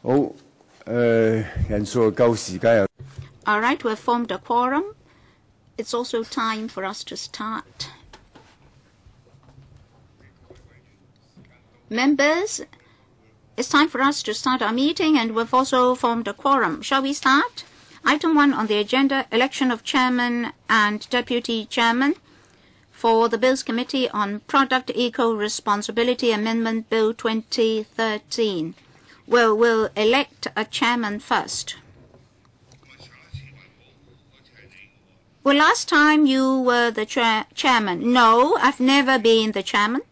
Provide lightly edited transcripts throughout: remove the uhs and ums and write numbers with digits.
好，人數夠，時間又。All right, we've formed a quorum. It's also time for us to start. Members, it's time for us to start our meeting, and we've also formed a quorum. Shall we start? Item 1 on the agenda, election of chairman and deputy chairman for the Bills Committee on Product Eco-Responsibility Amendment Bill 2013. We'll elect a chairman first. Well, last time you were the chairman. No, I've never been the chairman.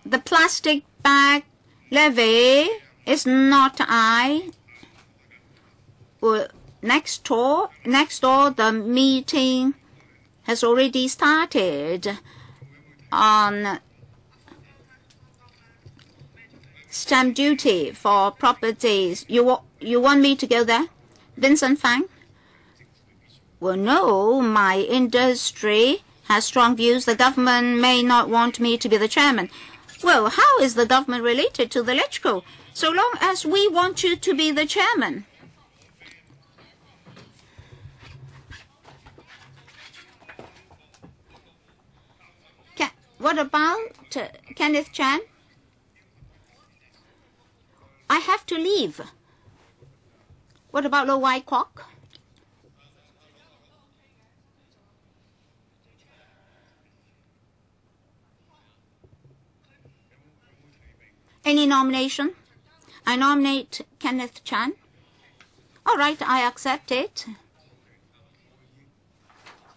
The plastic bag levy is not I. Well, next door, the meeting has already started on stamp duty for properties. You want me to go there? Vincent Fang? Well, no, my industry has strong views. The government may not want me to be the chairman. Well, how is the government related to the LegCo? So long as we want you to be the chairman. What about Kenneth Chan? I have to leave. What about Lo Wai Kwok? Any nomination? I nominate Kenneth Chan. All right, I accept it.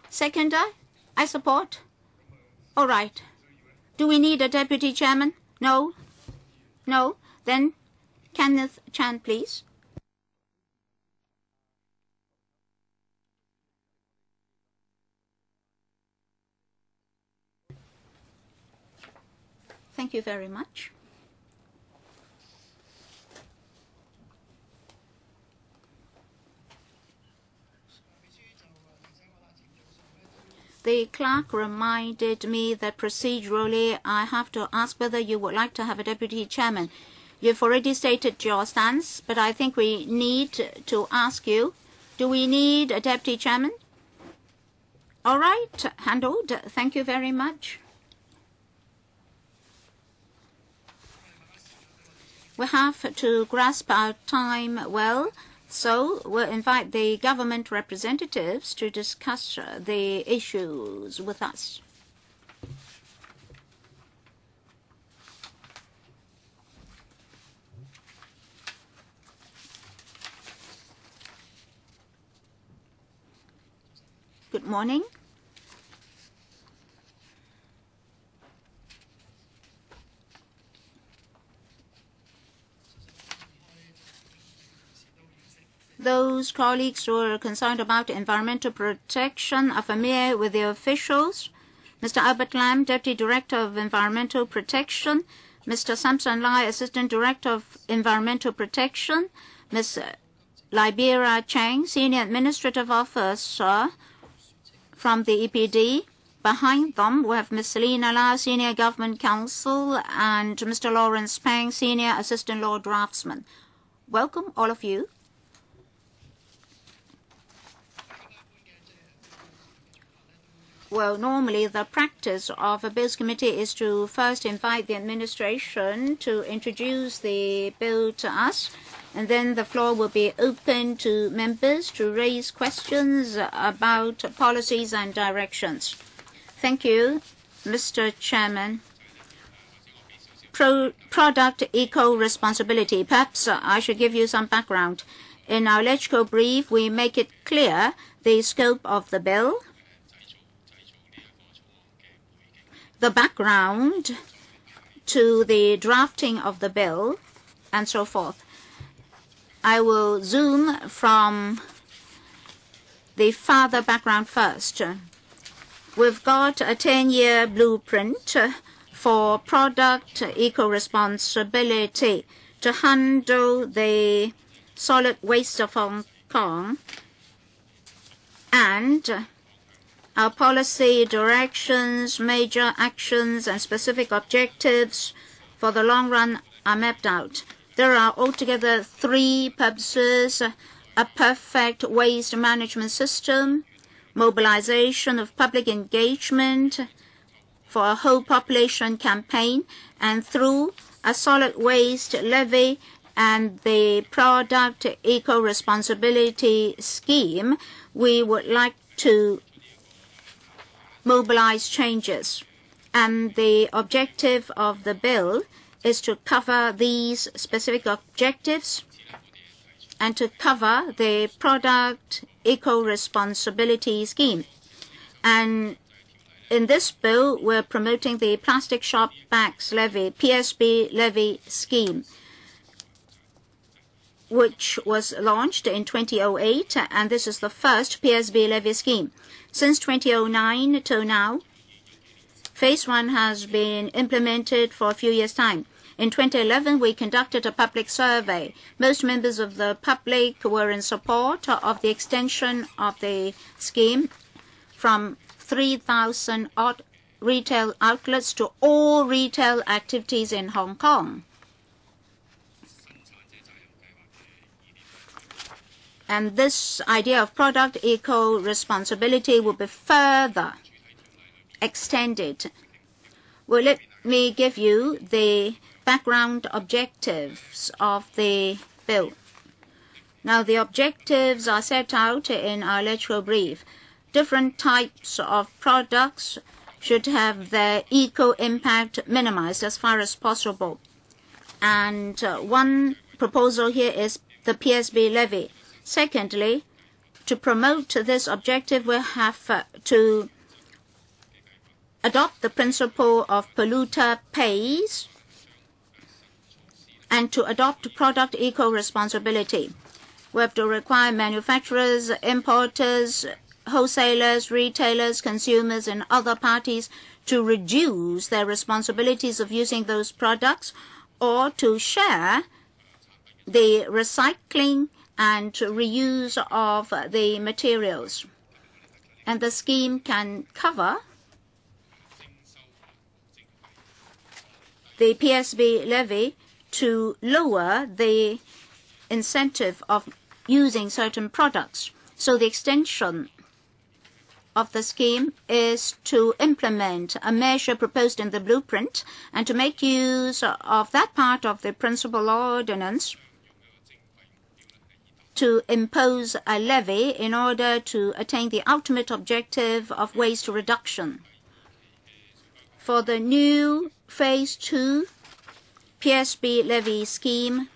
Seconder, I support. All right. Do we need a deputy chairman? No? No? Then Kenneth Chan, please. Thank you very much. The clerk reminded me that procedurally I have to ask whether you would like to have a deputy chairman. You've already stated your stance, but I think we need to ask you, do we need a deputy chairman? All right, handled. Thank you very much. We have to grasp our time well. So we'll invite the government representatives to discuss the issues with us. Good morning. Those colleagues who are concerned about environmental protection are familiar with the officials. Mr. Albert Lam, Deputy Director of Environmental Protection. Mr. Samson Lai, Assistant Director of Environmental Protection. Ms. Libera Chang, Senior Administrative Officer from the EPD. Behind them, we have Ms. Selina Lau, Senior Government Counsel, and Mr. Lawrence Pang, Senior Assistant Law Draftsman. Welcome, all of you. Well, normally the practice of a Bills Committee is to first invite the administration to introduce the bill to us, and then the floor will be open to members to raise questions about policies and directions. Thank you, Mr. Chairman. Product eco-responsibility. Perhaps I should give you some background. In our LegCo brief, we make it clear the scope of the bill, the background to the drafting of the bill, and so forth. I will zoom from the further background first. We've got a 10-year blueprint for product eco-responsibility to handle the solid waste of Hong Kong, and our policy directions, major actions, and specific objectives for the long run are mapped out. There are altogether 3 purposes: a perfect waste management system, mobilization of public engagement for a whole population campaign, and through a solid waste levy and the product eco-responsibility scheme, we would like to mobilize changes. And the objective of the bill is to cover these specific objectives and to cover the product eco-responsibility scheme. And in this bill, we're promoting the plastic shop bags levy, PSB levy scheme, which was launched in 2008, and this is the first PSB levy scheme. Since 2009 till now, Phase 1 has been implemented for a few years' time. In 2011, we conducted a public survey. Most members of the public were in support of the extension of the scheme from 3,000 odd retail outlets to all retail activities in Hong Kong. And this idea of product eco-responsibility will be further extended. Well, let me give you the background objectives of the bill. Now, the objectives are set out in our electoral brief. Different types of products should have their eco-impact minimized as far as possible. And one proposal here is the PSB levy. Secondly, to promote this objective, we have to adopt the principle of polluter pays and to adopt product eco-responsibility. We have to require manufacturers, importers, wholesalers, retailers, consumers, and other parties to reduce their responsibilities of using those products or to share the recycling and reuse of the materials. And the scheme can cover the PSB levy to lower the incentive of using certain products. So the extension of the scheme is to implement a measure proposed in the blueprint and to make use of that part of the principal ordinance to impose a levy in order to attain the ultimate objective of waste reduction. For the new Phase 2 PSB levy scheme,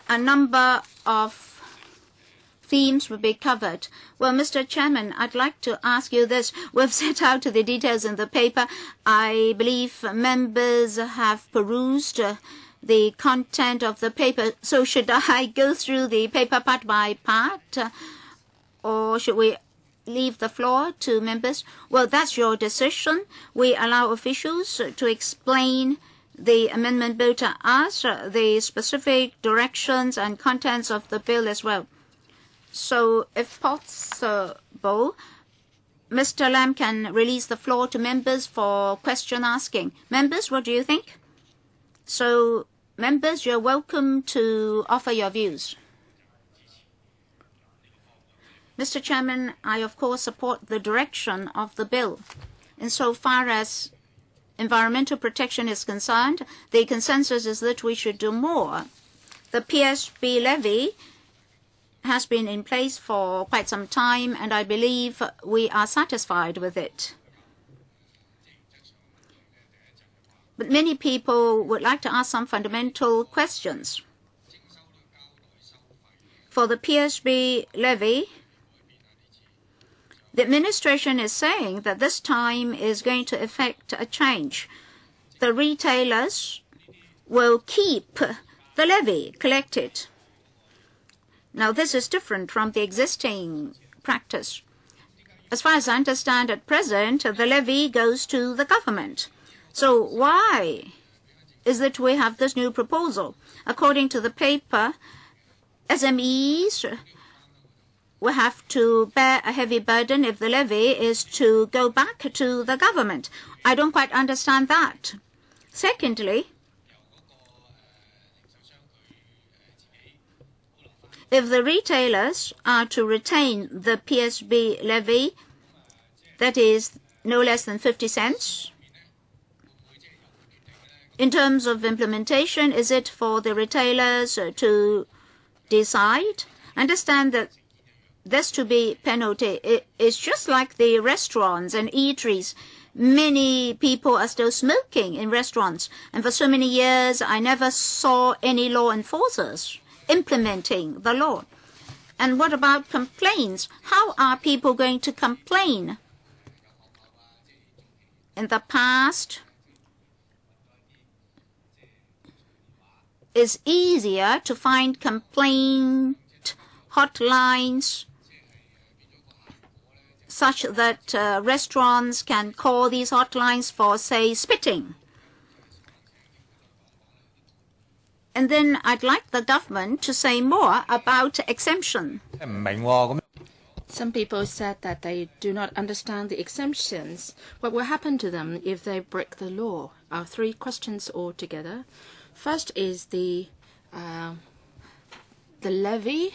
a number of themes will be covered. Well, Mr. Chairman, I'd like to ask you this. We've set out the details in the paper. I believe members have perused the content of the paper. So should I go through the paper part by part, or should we leave the floor to members? Well, that's your decision. We allow officials to explain the amendment bill to us, the specific directions and contents of the bill as well. So if possible, Mr. Lam can release the floor to members for question asking. Members, what do you think? So members, you're welcome to offer your views. Mr. Chairman, I of course support the direction of the bill. Insofar as environmental protection is concerned, the consensus is that we should do more. The PSB levy has been in place for quite some time, and I believe we are satisfied with it. But many people would like to ask some fundamental questions. For the PSB levy, the administration is saying that this time is going to effect a change. The retailers will keep the levy collected. Now, this is different from the existing practice. As far as I understand at present, the levy goes to the government. So why is it we have this new proposal? According to the paper, SMEs will have to bear a heavy burden if the levy is to go back to the government. I don't quite understand that. Secondly, If the retailers are to retain the PSB levy, that is no less than 50 cents, in terms of implementation, is it for the retailers to decide? Understand that there's to be penalty. It's just like the restaurants and eateries. Many people are still smoking in restaurants, and for so many years I never saw any law enforcers implementing the law. And what about complaints? How are people going to complain? In the past, it's easier to find complaint hotlines such that restaurants can call these hotlines for, say, spitting. And then I'd like the government to say more about exemption. Some people said that they do not understand the exemptions. What will happen to them if they break the law? Our three questions altogether. First is the levy.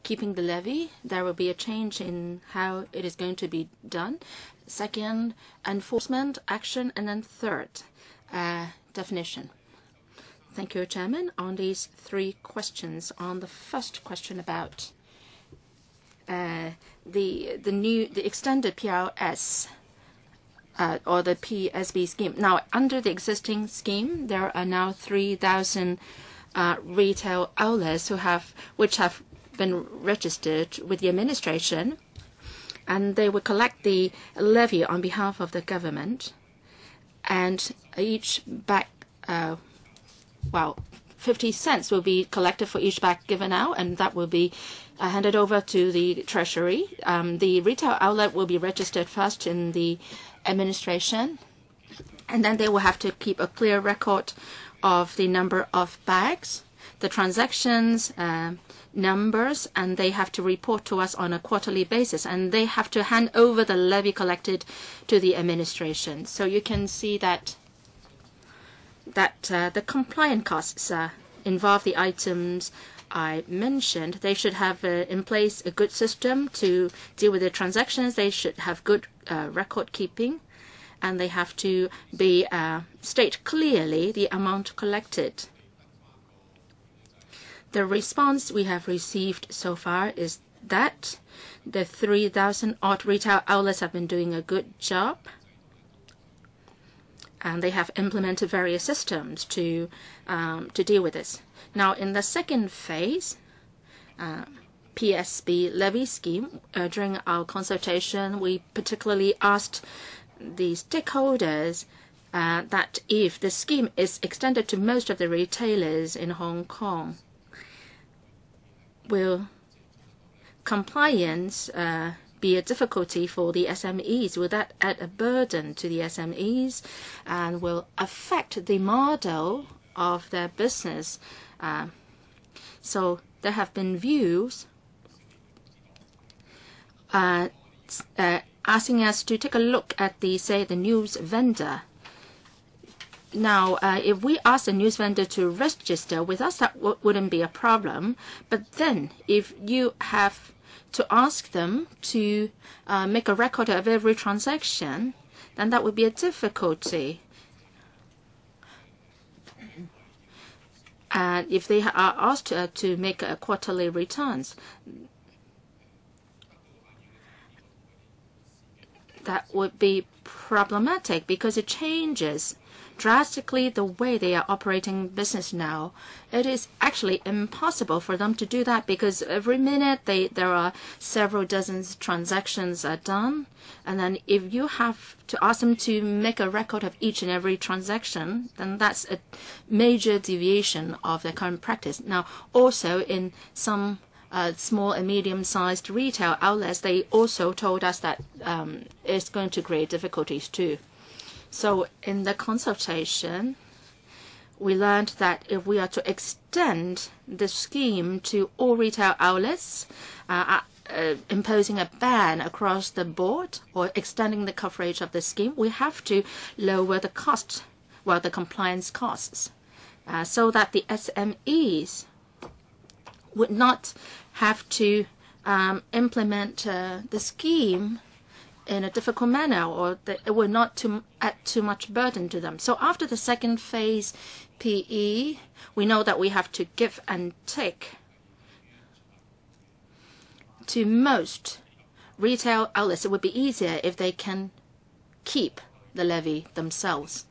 Keeping the levy, there will be a change in how it is going to be done. Second, enforcement action, and then third, definition. Thank you, Chairman. On these three questions, on the first question about the extended PRS or the PSB scheme. Now, under the existing scheme, there are now 3,000 retail outlets which have been registered with the administration, and they will collect the levy on behalf of the government, and each bag, 50 cents will be collected for each bag given out, and that will be handed over to the Treasury. The retail outlet will be registered first in the administration, and then they will have to keep a clear record of the number of bags, the transactions, numbers, and they have to report to us on a quarterly basis, and they have to hand over the levy collected to the administration. So you can see that the compliance costs involve the items I mentioned. They should have in place a good system to deal with the transactions. They should have good record keeping, and they have to be state clearly the amount collected. The response we have received so far is that the 3,000 odd retail outlets have been doing a good job, and they have implemented various systems to deal with this. Now, in the second phase, PSB levy scheme, during our consultation, we particularly asked the stakeholders that if the scheme is extended to most of the retailers in Hong Kong, will compliance be a difficulty for the SMEs? Will that add a burden to the SMEs and will affect the model of their business? So there have been views asking us to take a look at the news vendor. Now, if we ask the news vendor to register with us, that wouldn't be a problem. But then, if you have to ask them to make a record of every transaction, then that would be a difficulty. And if they are asked to make quarterly returns, that would be problematic because it changes drastically the way they are operating business now. It is actually impossible for them to do that because every minute there are several dozens transactions are done, and then if you have to ask them to make a record of each and every transaction, then that's a major deviation of their current practice. Now, also in some small and medium-sized retail outlets, they also told us that it's going to create difficulties too. So in the consultation, we learned that if we are to extend the scheme to all retail outlets, imposing a ban across the board or extending the coverage of the scheme, we have to lower the cost, the compliance costs, so that the SMEs would not have to implement the scheme in a difficult manner, or that it would not add too much burden to them. So after the second phase PE, we know that we have to give and take. To most retail outlets, it would be easier if they can keep the levy themselves.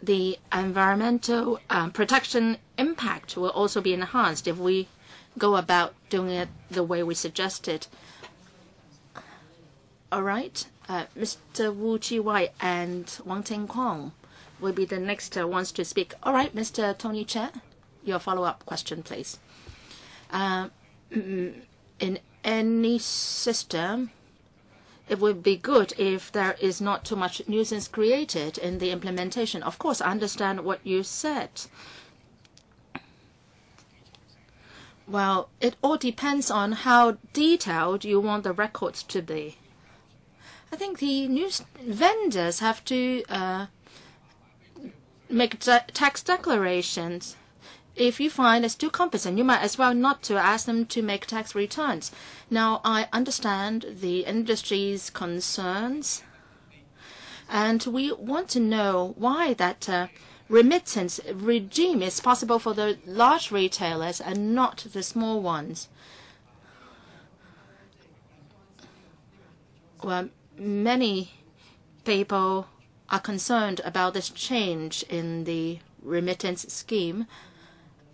The environmental protection impact will also be enhanced if we go about doing it the way we suggested. All right, Mr. Wu Chi-wai and Wang Ting-kwong will be the next ones to speak. All right, Mr. Tony Che, your follow-up question, please. In any system, it would be good if there is not too much nuisance created in the implementation. Of course, I understand what you said. Well, it all depends on how detailed you want the records to be. I think the news vendors have to make tax declarations. If you find it's too cumbersome, you might as well not to ask them to make tax returns. Now, I understand the industry's concerns, and we want to know why that remittance regime is possible for the large retailers and not the small ones. Well, many people are concerned about this change in the remittance scheme.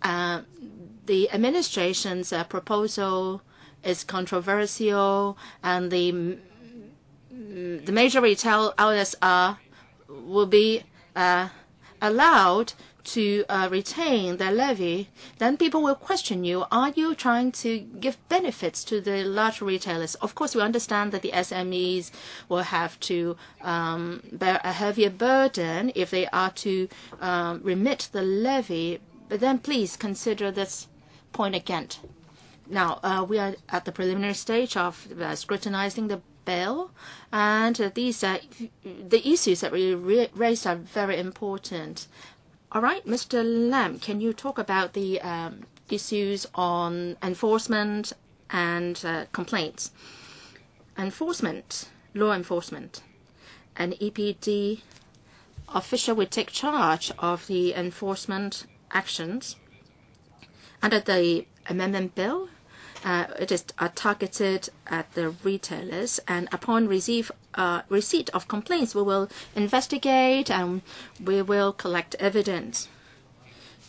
The administration's proposal is controversial, and the major retail outlets will be allowed to retain their levy. Then people will question you, are you trying to give benefits to the large retailers? Of course, we understand that the SMEs will have to bear a heavier burden if they are to remit the levy. But then please consider this point again. Now, we are at the preliminary stage of scrutinizing the bill, and the issues that we raised are very important. All right, Mr. Lam, can you talk about the issues on enforcement and complaints? Enforcement, law enforcement. An EPD official will take charge of the enforcement actions. Under the amendment bill, it is targeted at the retailers, and upon receipt of complaints, we will investigate and we will collect evidence.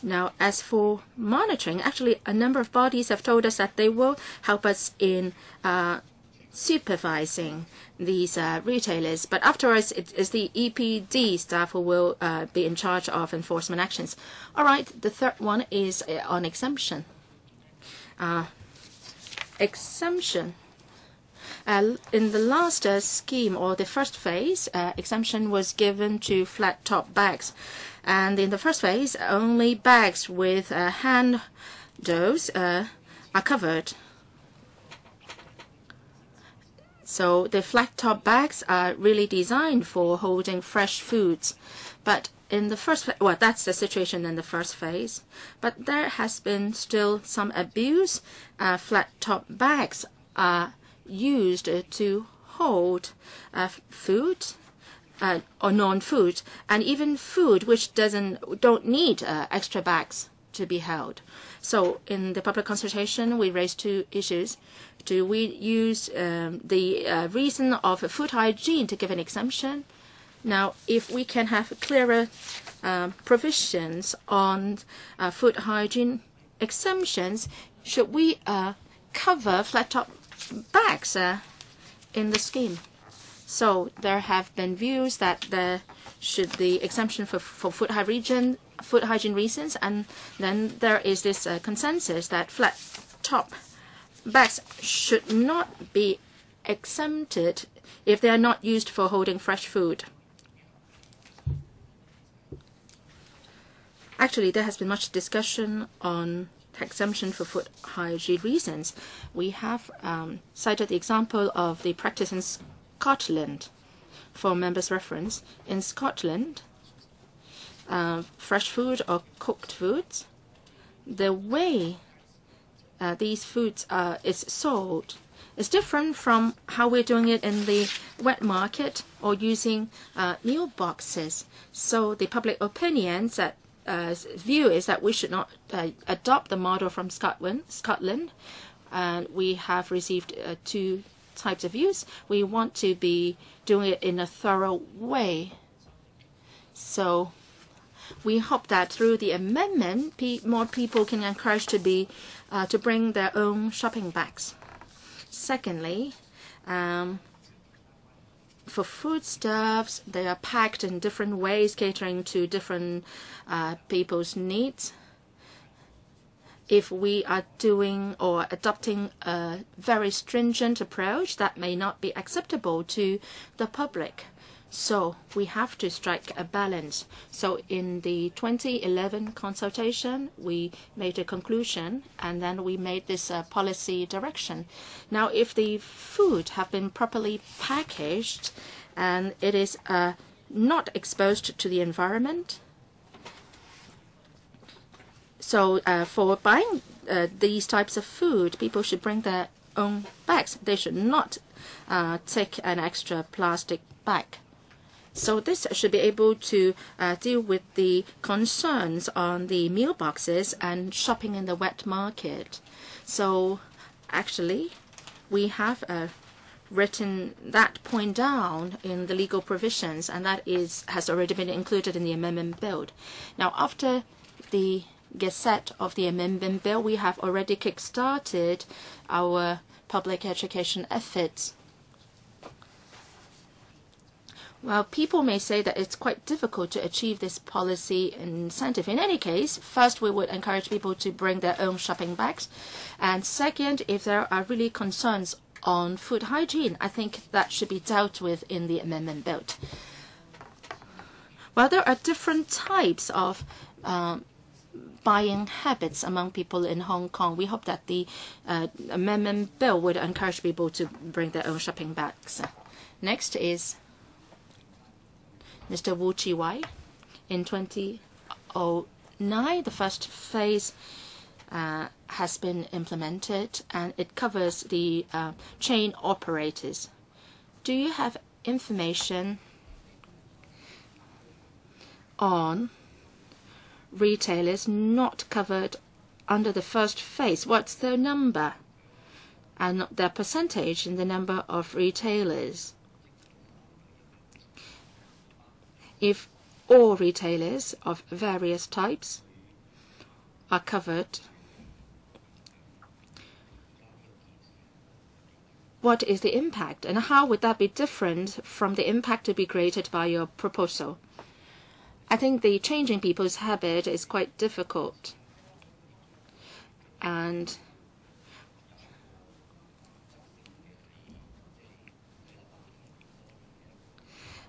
Now, as for monitoring, actually a number of bodies have told us that they will help us in supervising these retailers. But afterwards, it is the EPD staff who will be in charge of enforcement actions. All right, the third one is on exemption. Exemption. In the last scheme, or the first phase, exemption was given to flat-top bags. And in the first phase, only bags with handles are covered. So the flat-top bags are really designed for holding fresh foods. But in the first, well, that's the situation in the first phase. But there has been still some abuse. Flat-top bags are used to hold food or non-food, and even food which don't need extra bags to be held. So in the public consultation, we raised two issues. Do we use the reason of food hygiene to give an exemption? Now, if we can have clearer provisions on food hygiene exemptions, should we cover flat-top bags in the scheme? So there have been views that there should be exemption for food hygiene reasons, and then there is this consensus that flat-top bags should not be exempted if they are not used for holding fresh food. Actually, there has been much discussion on exemption for food hygiene reasons. We have cited the example of the practice in Scotland for members' reference. In Scotland, fresh food or cooked foods the way these foods is sold is different from how we're doing it in the wet market or using meal boxes. So the public opinion's view is that we should not adopt the model from Scotland. And we have received two types of views. We want to be doing it in a thorough way. So we hope that through the amendment, more people can encourage to bring their own shopping bags. Secondly, for foodstuffs, they are packed in different ways, catering to different people's needs. If we are doing or adopting a very stringent approach, that may not be acceptable to the public. So we have to strike a balance. So in the 2011 consultation, we made a conclusion, and then we made this policy direction. Now, if the food have been properly packaged and it is not exposed to the environment, so for buying these types of food, people should bring their own bags. They should not take an extra plastic bag. So this should be able to deal with the concerns on the meal boxes and shopping in the wet market. So actually, we have written that point down in the legal provisions, and that has already been included in the amendment bill. Now, after the Gazette of the amendment bill, we have already kick-started our public education efforts. Well, people may say that it's quite difficult to achieve this policy incentive. In any case, first, we would encourage people to bring their own shopping bags. And second, if there are really concerns on food hygiene, I think that should be dealt with in the amendment bill. Well, there are different types of buying habits among people in Hong Kong. We hope that the amendment bill would encourage people to bring their own shopping bags. Next is Mr. Wu Chi-wai. In 2009, the first phase has been implemented, and it covers the chain operators. Do you have information on retailers not covered under the first phase? What's their number and their percentage in the number of retailers? If all retailers of various types are covered, what is the impact, and how would that be different from the impact to be created by your proposal? I think the changing people's habit is quite difficult. And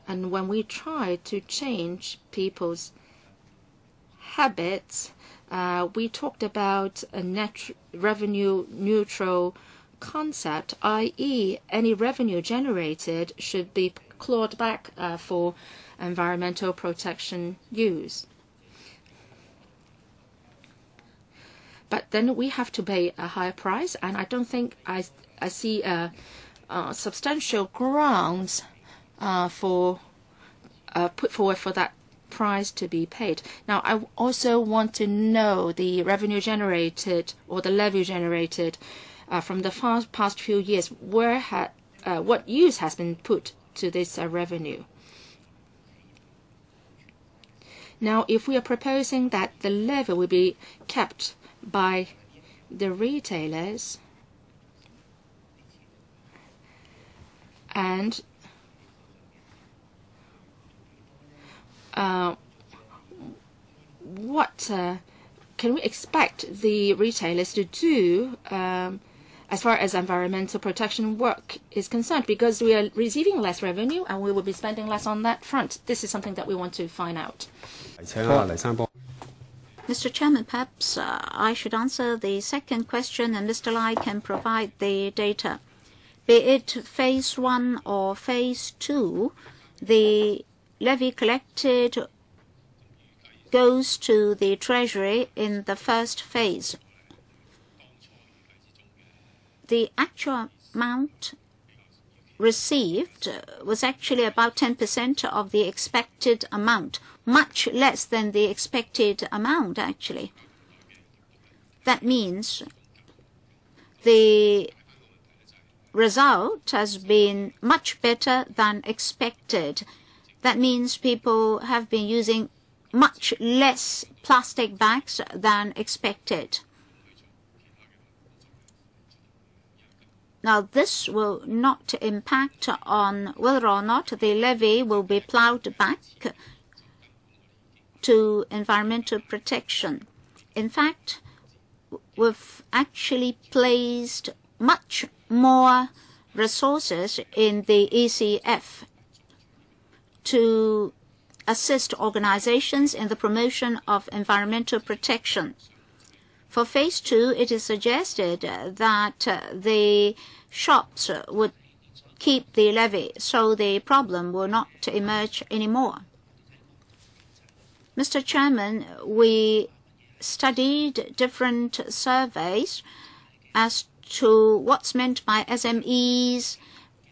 when we try to change people's habits, we talked about a net revenue neutral concept, i.e. any revenue generated should be clawed back for environmental protection use. But then we have to pay a higher price, and I don't think I see substantial grounds put forward for that price to be paid. Now, I also want to know the revenue generated or the levy generated from the past few years. What use has been put to this revenue? Now, if we are proposing that the levy will be kept by the retailers, and what can we expect the retailers to do as far as environmental protection work is concerned? Because we are receiving less revenue and we will be spending less on that front. This is something that we want to find out. Mr. Chairman, perhaps I should answer the second question, and Mr. Lai can provide the data. Be it phase 1 or phase 2, the levy collected goes to the Treasury in the first phase. The actual amount received was actually about 10% of the expected amount, much less than the expected amount, actually. That means the result has been much better than expected. That means people have been using much less plastic bags than expected. Now, this will not impact on whether or not the levy will be plowed back to environmental protection. In fact, we've actually placed much more resources in the ECF to assist organizations in the promotion of environmental protection. For phase 2, it is suggested that the shops would keep the levy, so the problem will not emerge anymore. Mr. Chairman, we studied different surveys as to what's meant by SMEs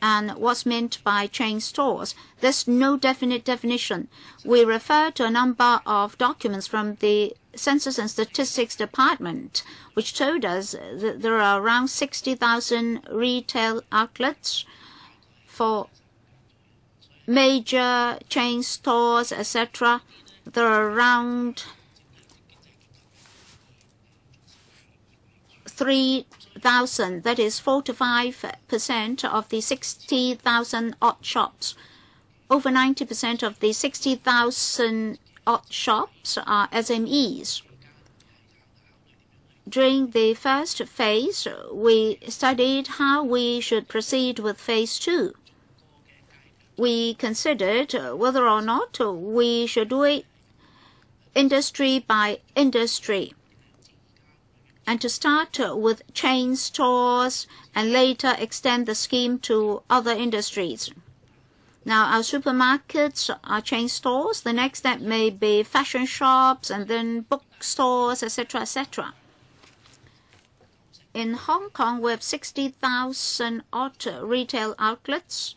and what's meant by chain stores. There's no definite definition. We refer to a number of documents from the Census and Statistics Department, which told us that there are around 60,000 retail outlets for major chain stores, etc. There are around 3,000, that is 4 to 5% of the 60,000 odd shops. Over 90% of the 60,000 odd shops are SMEs. During the first phase, we studied how we should proceed with phase 2. We considered whether or not we should do it industry by industry, and to start with chain stores and later extend the scheme to other industries. Now, our supermarkets are chain stores. The next step may be fashion shops and then bookstores, etc., etc. In Hong Kong, we have 60,000 odd retail outlets,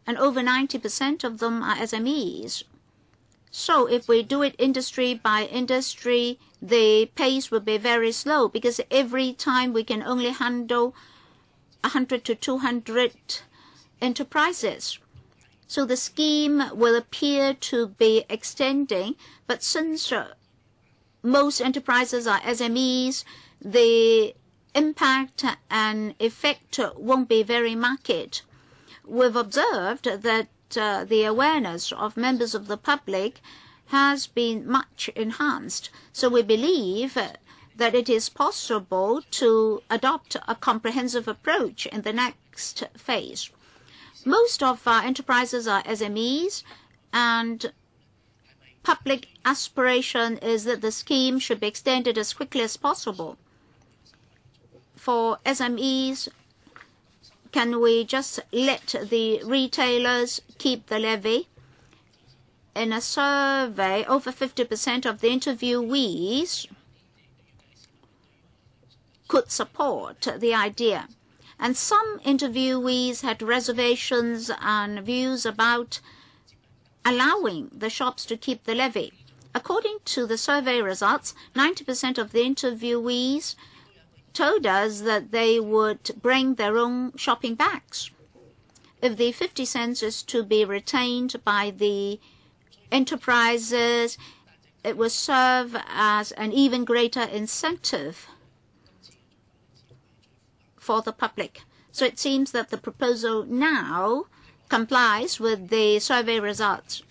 and over 90% of them are SMEs. So if we do it industry by industry, the pace will be very slow, because every time we can only handle 100 to 200 enterprises. So the scheme will appear to be extending, but since most enterprises are SMEs, the impact and effect won't be very marked. We've observed that the awareness of members of the public has been much enhanced. So we believe that it is possible to adopt a comprehensive approach in the next phase. Most of our enterprises are SMEs, and public aspiration is that the scheme should be extended as quickly as possible. For SMEs, can we just let the retailers keep the levy? In a survey, over 50% of the interviewees could support the idea. And some interviewees had reservations and views about allowing the shops to keep the levy. According to the survey results, 90% of the interviewees told us that they would bring their own shopping bags. If the 50 cents is to be retained by the enterprises, it will serve as an even greater incentive for the public. So it seems that the proposal now complies with the survey results.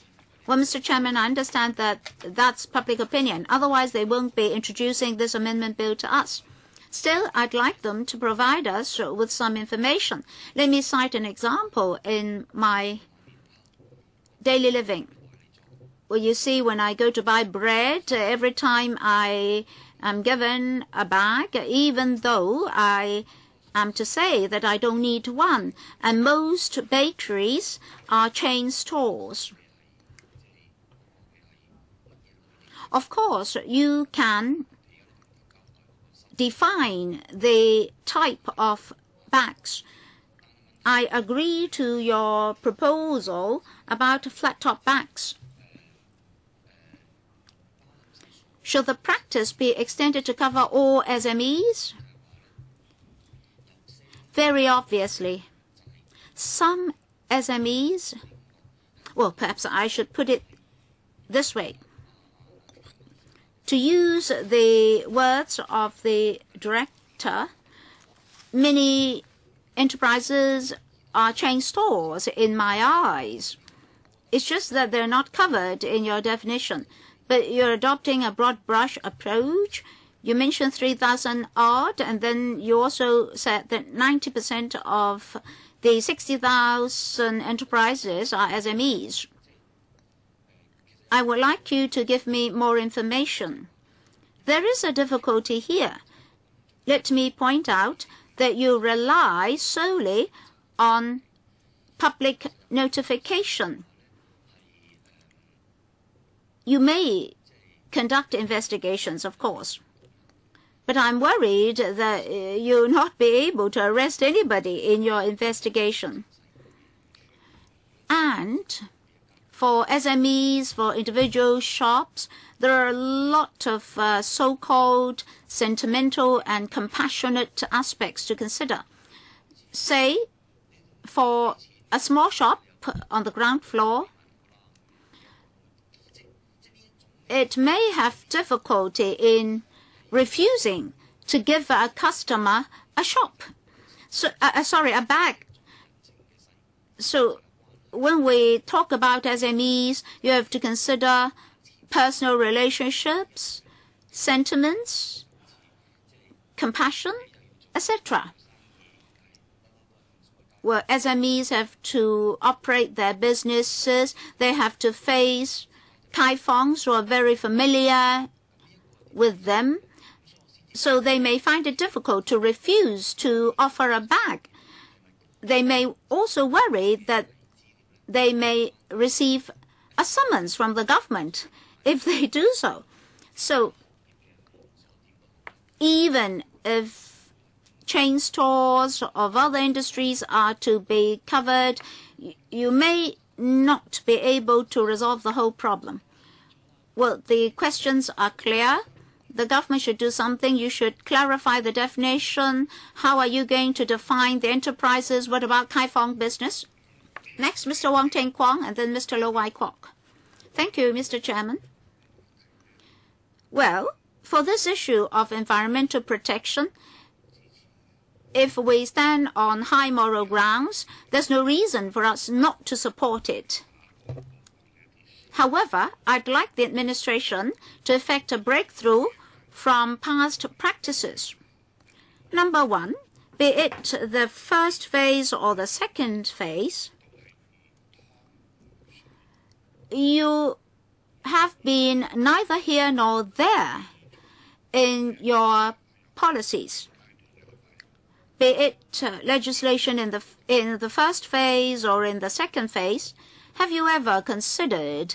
Well, Mr. Chairman, I understand that that's public opinion. Otherwise, they won't be introducing this amendment bill to us. Still, I'd like them to provide us with some information. Let me cite an example in my daily living. Well, you see, when I go to buy bread, every time I am given a bag, even though I am to say that I don't need one. And most bakeries are chain stores. Of course, you can define the type of bags. I agree to your proposal about flat-top bags. Should the practice be extended to cover all SMEs? Very obviously, some SMEs, well, perhaps I should put it this way. To use the words of the director, many enterprises are chain stores in my eyes. It's just that they're not covered in your definition. But you're adopting a broad brush approach. You mentioned 3,000 odd, and then you also said that 90% of the 60,000 enterprises are SMEs. I would like you to give me more information. There is a difficulty here. Let me point out that you rely solely on public notification. You may conduct investigations, of course, but I'm worried that you'll not be able to arrest anybody in your investigation. And for SMEs, for individual shops, there are a lot of so-called sentimental and compassionate aspects to consider. Say, for a small shop on the ground floor, it may have difficulty in refusing to give a customer a bag. So when we talk about SMEs, you have to consider personal relationships, sentiments, compassion, etc. Well, SMEs have to operate their businesses. They have to face Kaifongs who are very familiar with them. So they may find it difficult to refuse to offer a bag. They may also worry that they may receive a summons from the government if they do so. So even if chain stores of other industries are to be covered, you may not be able to resolve the whole problem. Well, the questions are clear. The government should do something. You should clarify the definition. How are you going to define the enterprises? What about Kaifong business? Next, Mr. Wong Teng Kwong, and then Mr. Lo Wai Kwok. Thank you, Mr. Chairman. Well, for this issue of environmental protection, if we stand on high moral grounds, there's no reason for us not to support it. However, I'd like the administration to effect a breakthrough from past practices. Number one, be it the first phase or the second phase, you have been neither here nor there in your policies. Be it legislation in the first phase or in the second phase, have you ever considered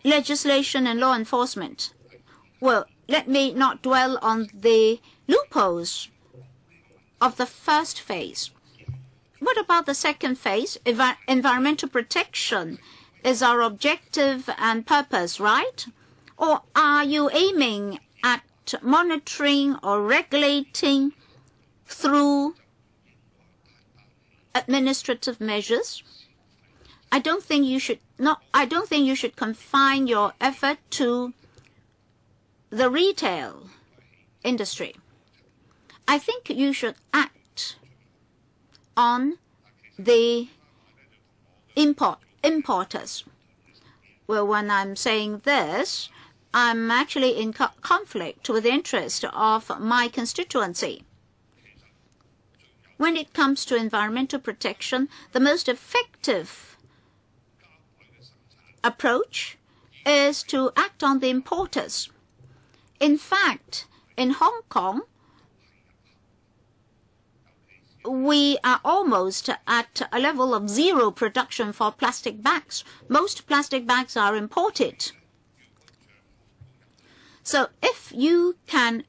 legislation and law enforcement? Well, let me not dwell on the loopholes of the first phase. What about the second phase? Environmental protection is our objective and purpose, right? Or are you aiming at monitoring or regulating through administrative measures? I don't think you should confine your effort to the retail industry. I think you should act on the importers. Well, when I'm saying this, I'm actually in conflict with the interest of my constituency. When it comes to environmental protection, the most effective approach is to act on the importers. In fact, in Hong Kong, we are almost at a level of zero production for plastic bags. Most plastic bags are imported. So if you can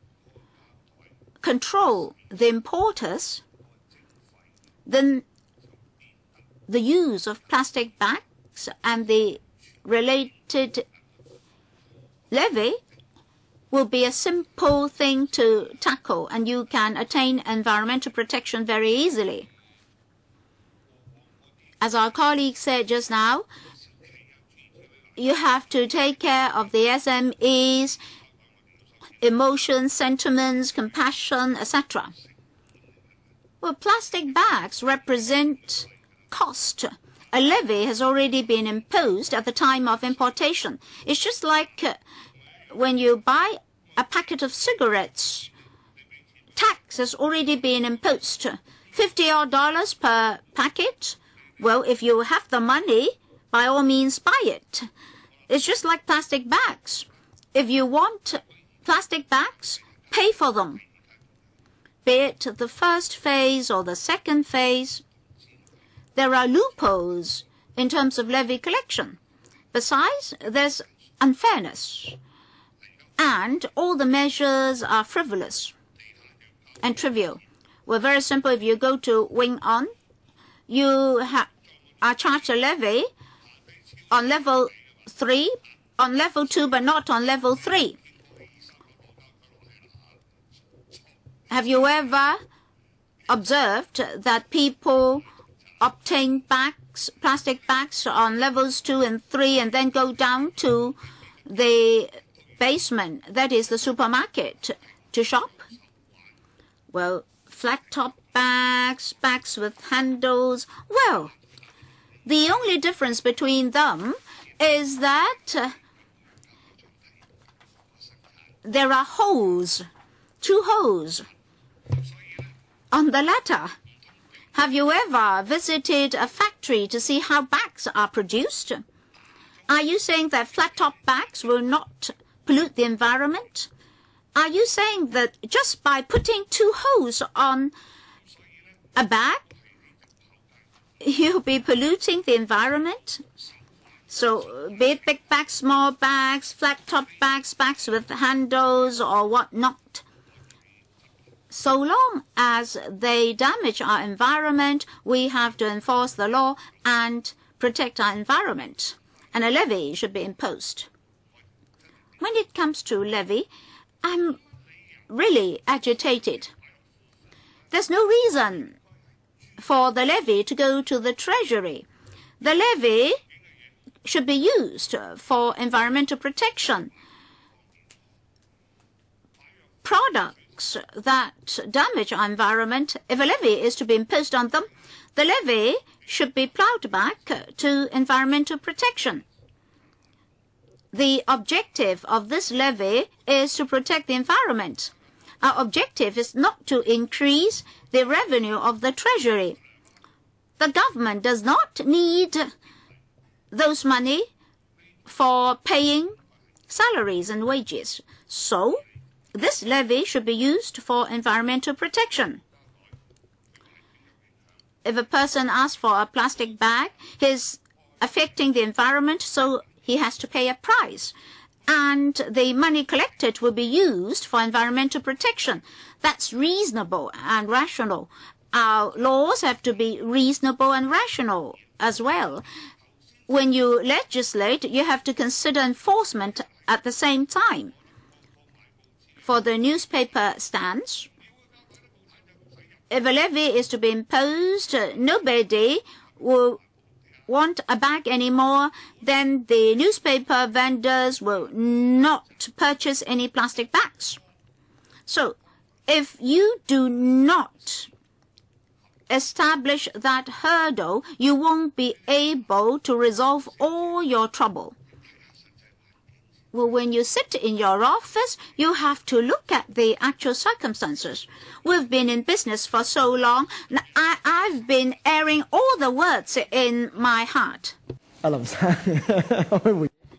control the importers, then the use of plastic bags and the related levy will be a simple thing to tackle, and you can attain environmental protection very easily. As our colleague said just now, you have to take care of the SMEs, emotions, sentiments, compassion, etc. Well, plastic bags represent cost. A levy has already been imposed at the time of importation. It's just like when you buy a packet of cigarettes, tax has already been imposed. $50 per packet. Well, if you have the money, by all means buy it. It's just like plastic bags. If you want plastic bags, pay for them. Be it the first phase or the second phase, there are loopholes in terms of levy collection. Besides, there's unfairness. And all the measures are frivolous and trivial. Well, very simple. If you go to Wing On, you are charged a levy on level 3, on level 2, but not on level 3. Have you ever observed that people obtain bags, plastic bags on levels 2 and 3 and then go down to the basement, that is the supermarket, to shop? Well, flat top bags, bags with handles, well, the only difference between them is that there are holes, 2 holes on the latter. Have you ever visited a factory to see how bags are produced? Are you saying that flat top bags will not pollute the environment? Are you saying that just by putting 2 holes on a bag, you'll be polluting the environment? So be it big bags, small bags, flat top bags, bags with handles or whatnot, so long as they damage our environment, we have to enforce the law and protect our environment. And a levy should be imposed. When it comes to levy, I'm really agitated. There's no reason for the levy to go to the Treasury. The levy should be used for environmental protection. Products that damage our environment, if a levy is to be imposed on them, the levy should be plowed back to environmental protection. The objective of this levy is to protect the environment. Our objective is not to increase the revenue of the Treasury. The government does not need those money for paying salaries and wages. So, this levy should be used for environmental protection. If a person asks for a plastic bag, he's affecting the environment, so he has to pay a price. And the money collected will be used for environmental protection. That's reasonable and rational. Our laws have to be reasonable and rational as well. When you legislate, you have to consider enforcement at the same time. For the newspaper stands, if a levy is to be imposed, nobody will want a bag anymore, then the newspaper vendors will not purchase any plastic bags. So, if you do not establish that hurdle, you won't be able to resolve all your trouble. Well, when you sit in your office, you have to look at the actual circumstances. We've been in business for so long, I've been airing all the words in my heart.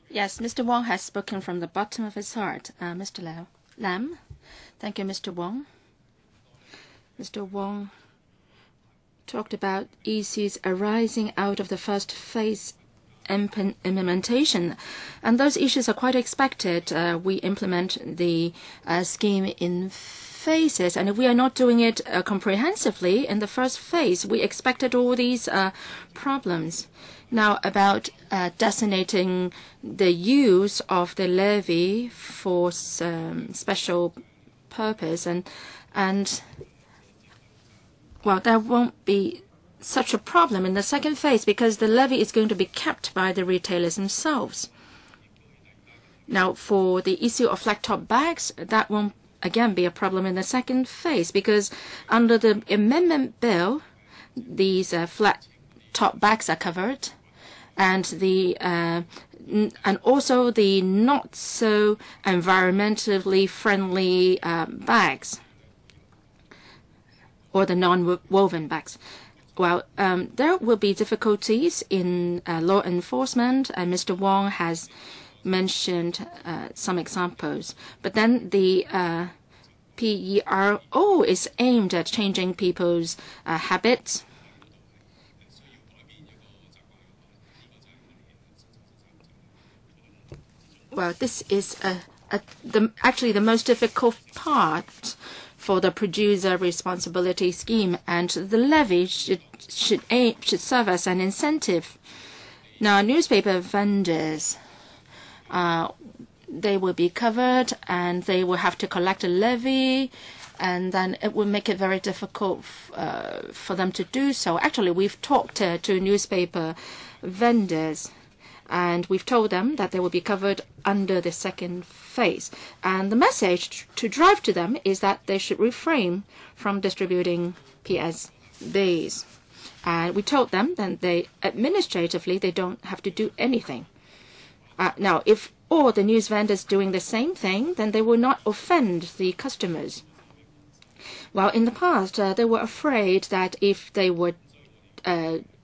Yes, Mr. Wong has spoken from the bottom of his heart. Mr. Lam. Thank you, Mr. Wong. Mr. Wong talked about issues arising out of the first phase implementation. And those issues are quite expected. We implement the scheme in phases, and if we are not doing it comprehensively in the first phase, we expected all these problems. Now, about designating the use of the levy for special purpose, and well, there won't be such a problem in the second phase because the levy is going to be kept by the retailers themselves. Now, for the issue of flat top bags, that won't again be a problem in the second phase because under the amendment bill, these flat top bags are covered, and also the not so environmentally friendly bags, or the non-woven bags. Well, there will be difficulties in law enforcement, and Mr. Wong has mentioned some examples. But then the PERO is aimed at changing people's habits. Well, this is actually the most difficult part for the producer responsibility scheme, and the levy should serve as an incentive. Now, newspaper vendors, they will be covered, and they will have to collect a levy, and then it will make it very difficult for them to do so. Actually, we've talked to newspaper vendors, and we've told them that they will be covered under the second phase. And the message to drive to them is that they should refrain from distributing PSBs. And we told them that administratively they don't have to do anything. Now, if all the news vendors doing the same thing, then they will not offend the customers. Well, in the past, they were afraid that if they were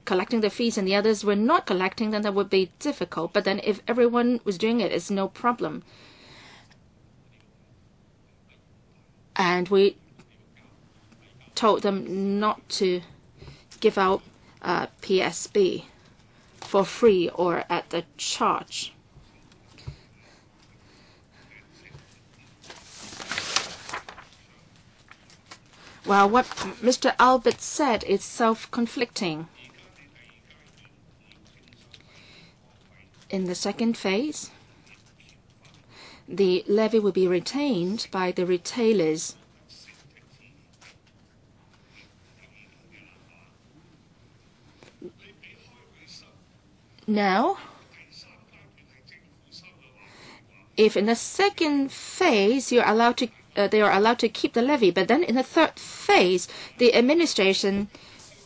collecting the fees and the others were not collecting, then that would be difficult. But then if everyone was doing it, it's no problem. And we told them not to give out PSB for free or at a charge. Well, what Mr. Albert said is self-conflicting. In the second phase, the levy will be retained by the retailers. Now, if in the second phase they are allowed to keep the levy, but then in the third phase, the administration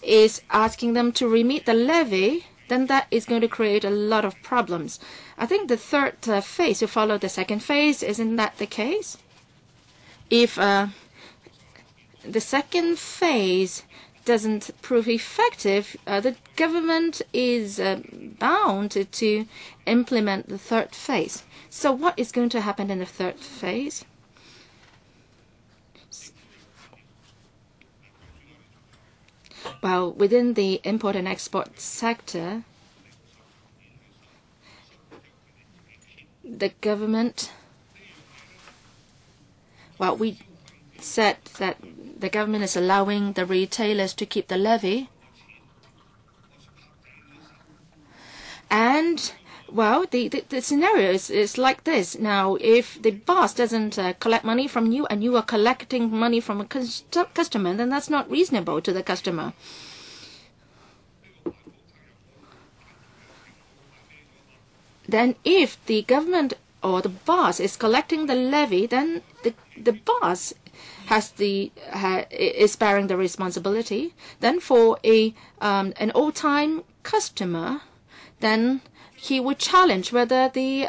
is asking them to remit the levy, then that is going to create a lot of problems. I think the third phase will follow the second phase. Isn't that the case? If the second phase doesn't prove effective, the government is bound to implement the third phase. So what is going to happen in the third phase? Well, within the import and export sector, the government, well, we said that the government is allowing the retailers to keep the levy. And, well, the scenario is like this. Now, if the boss doesn't collect money from you and you are collecting money from a customer, then that's not reasonable to the customer. Then if the government or the boss is collecting the levy, then the boss is bearing the responsibility. Then for an old-time customer, then he would challenge whether the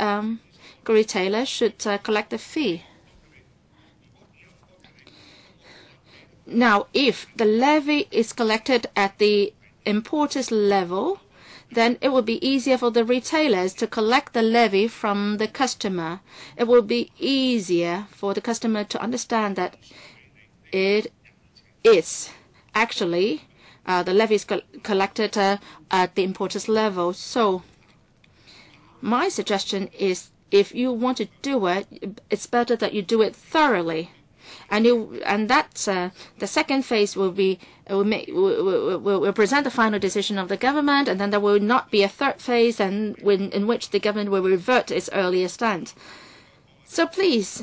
retailer should collect the fee. Now, if the levy is collected at the importer's level, then it will be easier for the retailers to collect the levy from the customer. It will be easier for the customer to understand that it is actually the levy is collected at the importer's level. So my suggestion is if you want to do it, it's better that you do it thoroughly. And that's the second phase will present the final decision of the government, and then there will not be a third phase, and in which the government will revert to its earlier stand. So please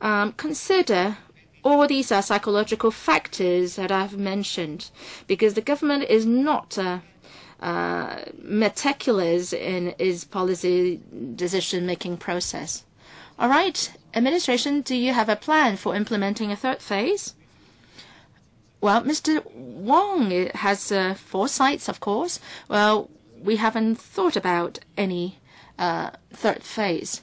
consider all these psychological factors that I've mentioned, because the government is not meticulous in its policy decision-making process. All right, administration, do you have a plan for implementing a third phase? Well, Mr. Wong has foresights, of course. Well, we haven't thought about any third phase.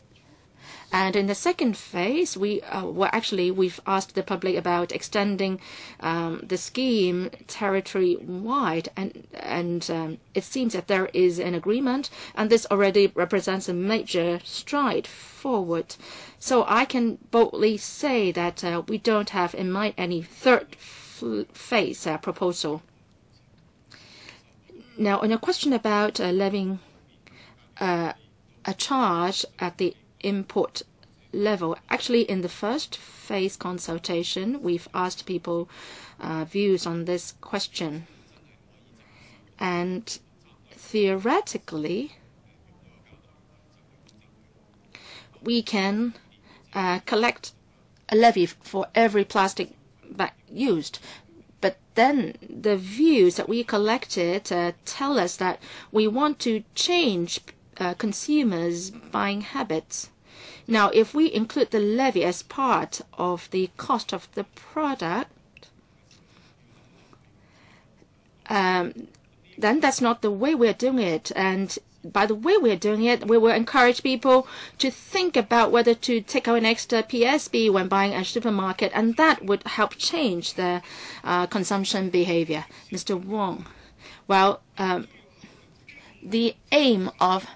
And in the second phase, we've asked the public about extending the scheme territory-wide, and it seems that there is an agreement, and this already represents a major stride forward. So I can boldly say that we don't have in mind any third phase proposal. Now, on your question about levying a charge at the import level. Actually, in the first phase consultation, we've asked people views on this question. And theoretically, we can collect a levy for every plastic bag used. But then the views that we collected tell us that we want to change consumers' buying habits. Now, if we include the levy as part of the cost of the product, then that's not the way we're doing it. And by the way we're doing it, we will encourage people to think about whether to take out an extra PSB when buying at a supermarket, and that would help change their consumption behavior. Mr. Wong, well, the aim of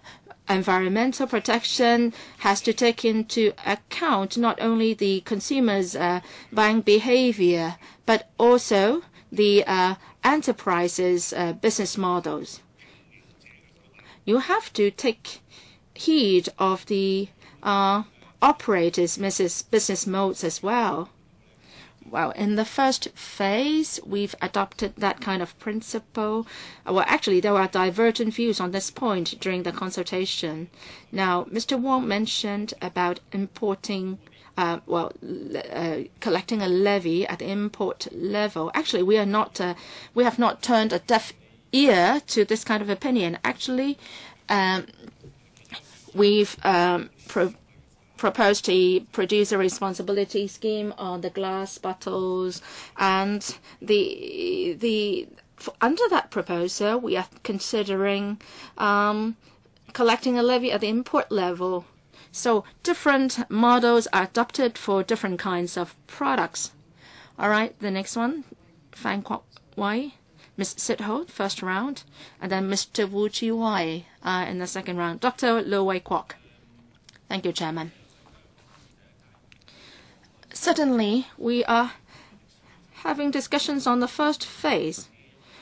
environmental protection has to take into account not only the consumers' buying behavior, but also the enterprises' business models. You have to take heed of the operators' business modes as well. Well, in the first phase, we've adopted that kind of principle. Well, actually, there are divergent views on this point during the consultation. Now, Mr. Wong mentioned about collecting a levy at the import level. Actually, we have not turned a deaf ear to this kind of opinion. Actually, we've proposed a producer responsibility scheme on the glass bottles, and under that proposal, we are considering collecting a levy at the import level. So different models are adopted for different kinds of products. All right, the next one, Fan Kwok Wai, Ms. Sit-ho, first round, and then Mr. Wu Chi-wai in the second round. Dr. Lo Wai Kwok. Thank you, Chairman. Certainly, we are having discussions on the first phase.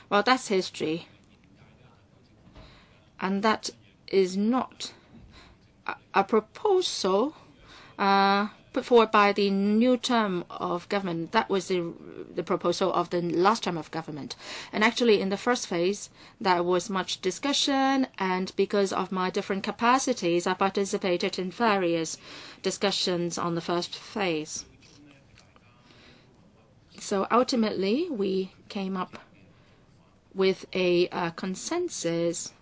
Well, that's history. And that is not a proposal put forward by the new term of government. That was the proposal of the last term of government. And actually, in the first phase, there was much discussion, and because of my different capacities, I participated in various discussions on the first phase. So ultimately, we came up with a consensus,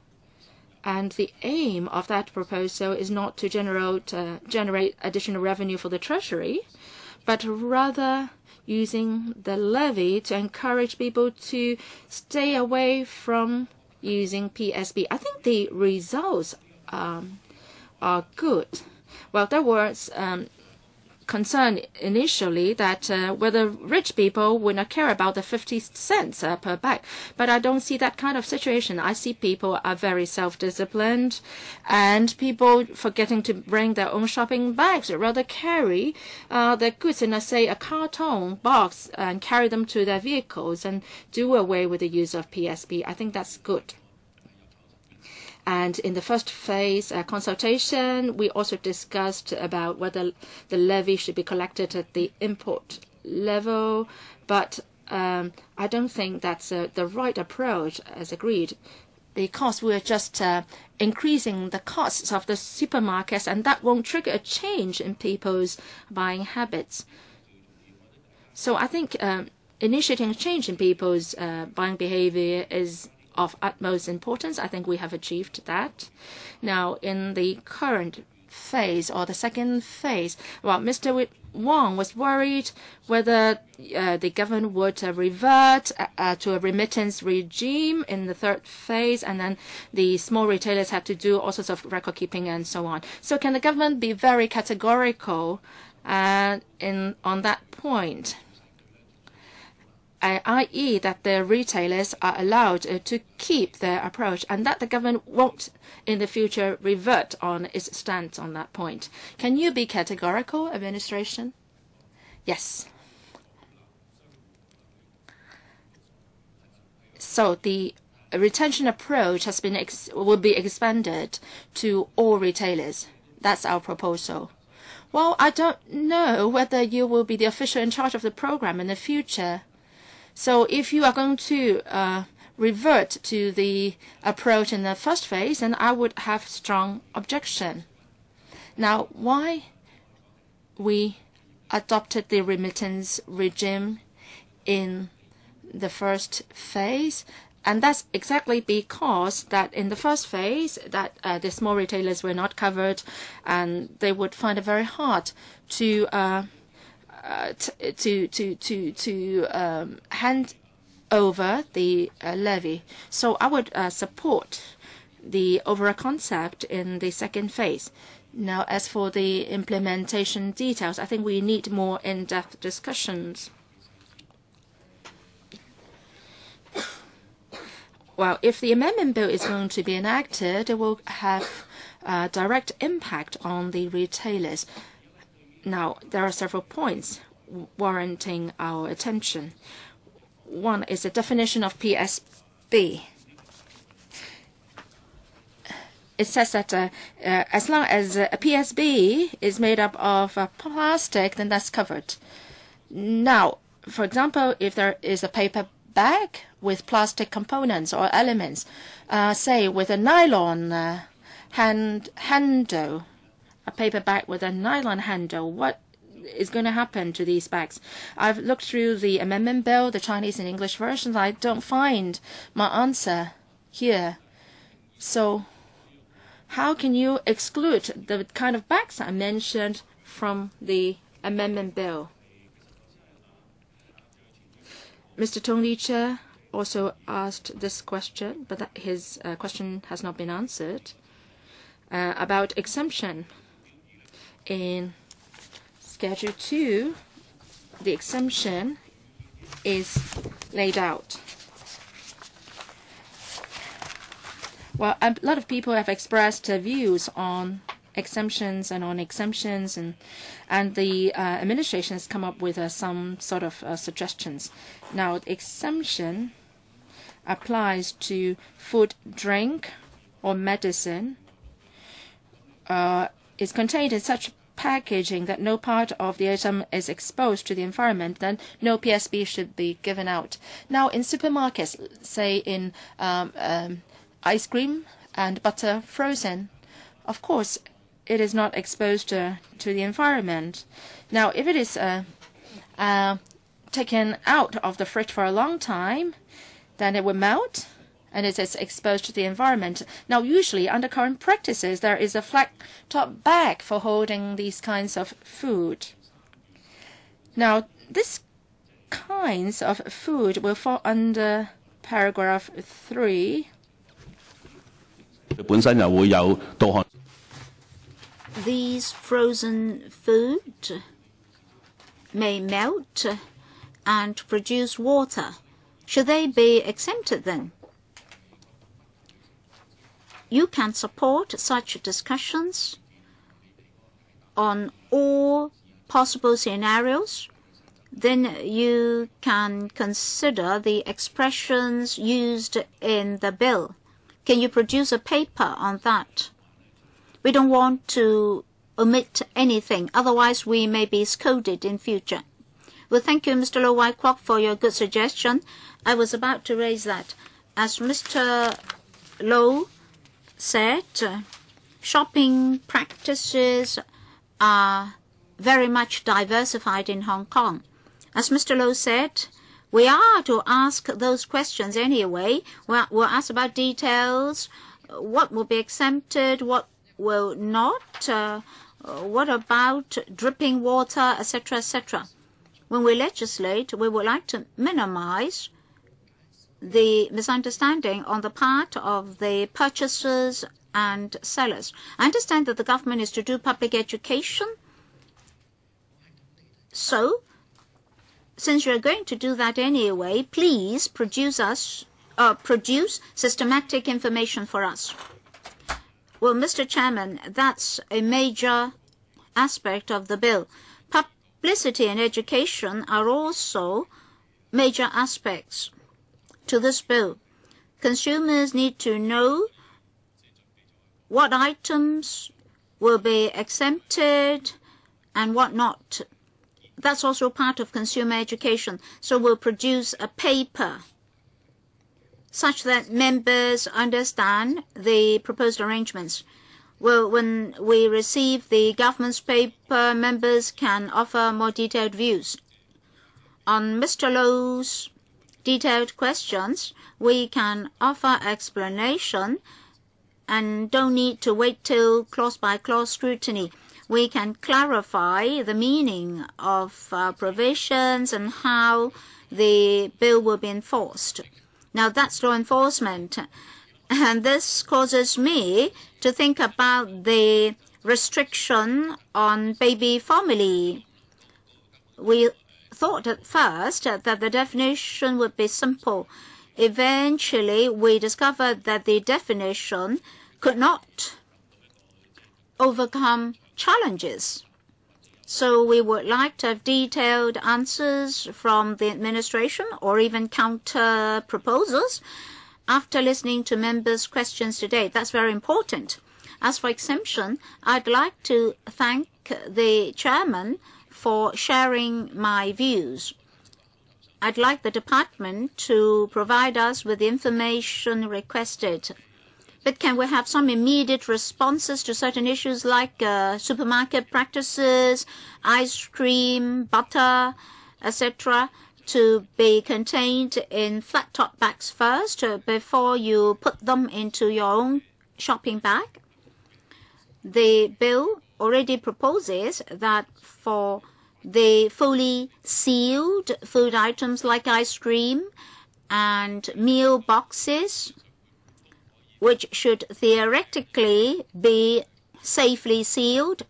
and the aim of that proposal is not to generate additional revenue for the Treasury, but rather using the levy to encourage people to stay away from using PSB. I think the results are good. Well, there was concern initially that whether rich people would not care about the 50 cents per bag. But I don't see that kind of situation. I see people are very self-disciplined, and people forgetting to bring their own shopping bags, or rather carry their goods in, say, a carton box and carry them to their vehicles and do away with the use of PSB. I think that's good. And in the first phase consultation, we also discussed about whether the levy should be collected at the import level. But I don't think that's the right approach as agreed, because we're just increasing the costs of the supermarkets, and that won't trigger a change in people's buying habits. So I think initiating a change in people's buying behavior is of utmost importance. I think we have achieved that. Now, in the current phase or the second phase, well, Mr. Wong was worried whether the government would revert to a remittance regime in the third phase, and then the small retailers have to do all sorts of record keeping and so on. So can the government be very categorical on that point? I.e. that the retailers are allowed to keep their approach, and that the government won't in the future revert on its stance on that point. Can you be categorical, administration? Yes. So the retention approach has been will be expanded to all retailers. That's our proposal. Well, I don't know whether you will be the official in charge of the program in the future. So if you are going to revert to the approach in the first phase, then I would have strong objection. Now, why we adopted the remittance regime in the first phase? And that's exactly because that in the first phase that the small retailers were not covered, and they would find it very hard to hand over the levy. So I would support the overall concept in the second phase. Now, as for the implementation details, I think we need more in-depth discussions. Well, if the amendment bill is going to be enacted, it will have a direct impact on the retailers. Now, there are several points warranting our attention. One is the definition of PSB. It says that as long as a PSB is made up of plastic, then that's covered. Now, for example, if there is a paper bag with plastic components or elements, say with a nylon handle, a paper bag with a nylon handle, what is going to happen to these bags? I've looked through the amendment bill, the Chinese and English versions. I don't find my answer here. So how can you exclude the kind of bags I mentioned from the amendment bill? Mr. Tong Li-che also asked this question, but his question has not been answered, about exemption. In Schedule 2, the exemption is laid out. Well, a lot of people have expressed views on exemptions and non-exemptions, and the administration has come up with some sort of suggestions. Now, the exemption applies to food, drink, or medicine is contained in such packaging that no part of the item is exposed to the environment, then no PSB should be given out. Now, in supermarkets, say in ice cream and butter frozen, of course, it is not exposed to the environment. Now, if it is taken out of the fridge for a long time, then it will melt and it is exposed to the environment. Now, usually, under current practices, there is a flat top bag for holding these kinds of food. Now, this kinds of food will fall under paragraph 3. These frozen food may melt and produce water. Should they be exempted then? You can support such discussions on all possible scenarios. Then you can consider the expressions used in the bill. Can you produce a paper on that? We don't want to omit anything, otherwise we may be scolded in future. Well, thank you, Mr. Lo Wai Kwok, for your good suggestion. I was about to raise that. As Mr. Lo said, shopping practices are very much diversified in Hong Kong. As Mr. Lo said, we are to ask those questions anyway. We'll ask about details, what will be exempted, what will not, what about dripping water, etc., etc. When we legislate, we would like to minimize the misunderstanding on the part of the purchasers and sellers. I understand that the government is to do public education. So, since you're going to do that anyway, please produce systematic information for us. Well, Mr. Chairman, that's a major aspect of the bill. Publicity and education are also major aspects to this bill. Consumers need to know what items will be exempted and what not. That's also part of consumer education. So we'll produce a paper such that members understand the proposed arrangements. Well, when we receive the government's paper, members can offer more detailed views. On Mr. Lo's detailed questions, we can offer explanation and don't need to wait till clause-by-clause scrutiny. We can clarify the meaning of provisions and how the bill will be enforced. Now, that's law enforcement. And this causes me to think about the restriction on baby formula. We thought at first that the definition would be simple. Eventually, we discovered that the definition could not overcome challenges. So we would like to have detailed answers from the administration or even counter proposals after listening to members' questions today. That's very important. As for exemption, I'd like to thank the chairman for sharing my views. I'd like the department to provide us with the information requested. But can we have some immediate responses to certain issues like supermarket practices, ice cream, butter, etc., to be contained in flat-top bags first before you put them into your own shopping bag? The bill already proposes that for the fully sealed food items like ice cream and meal boxes, which should theoretically be safely sealed,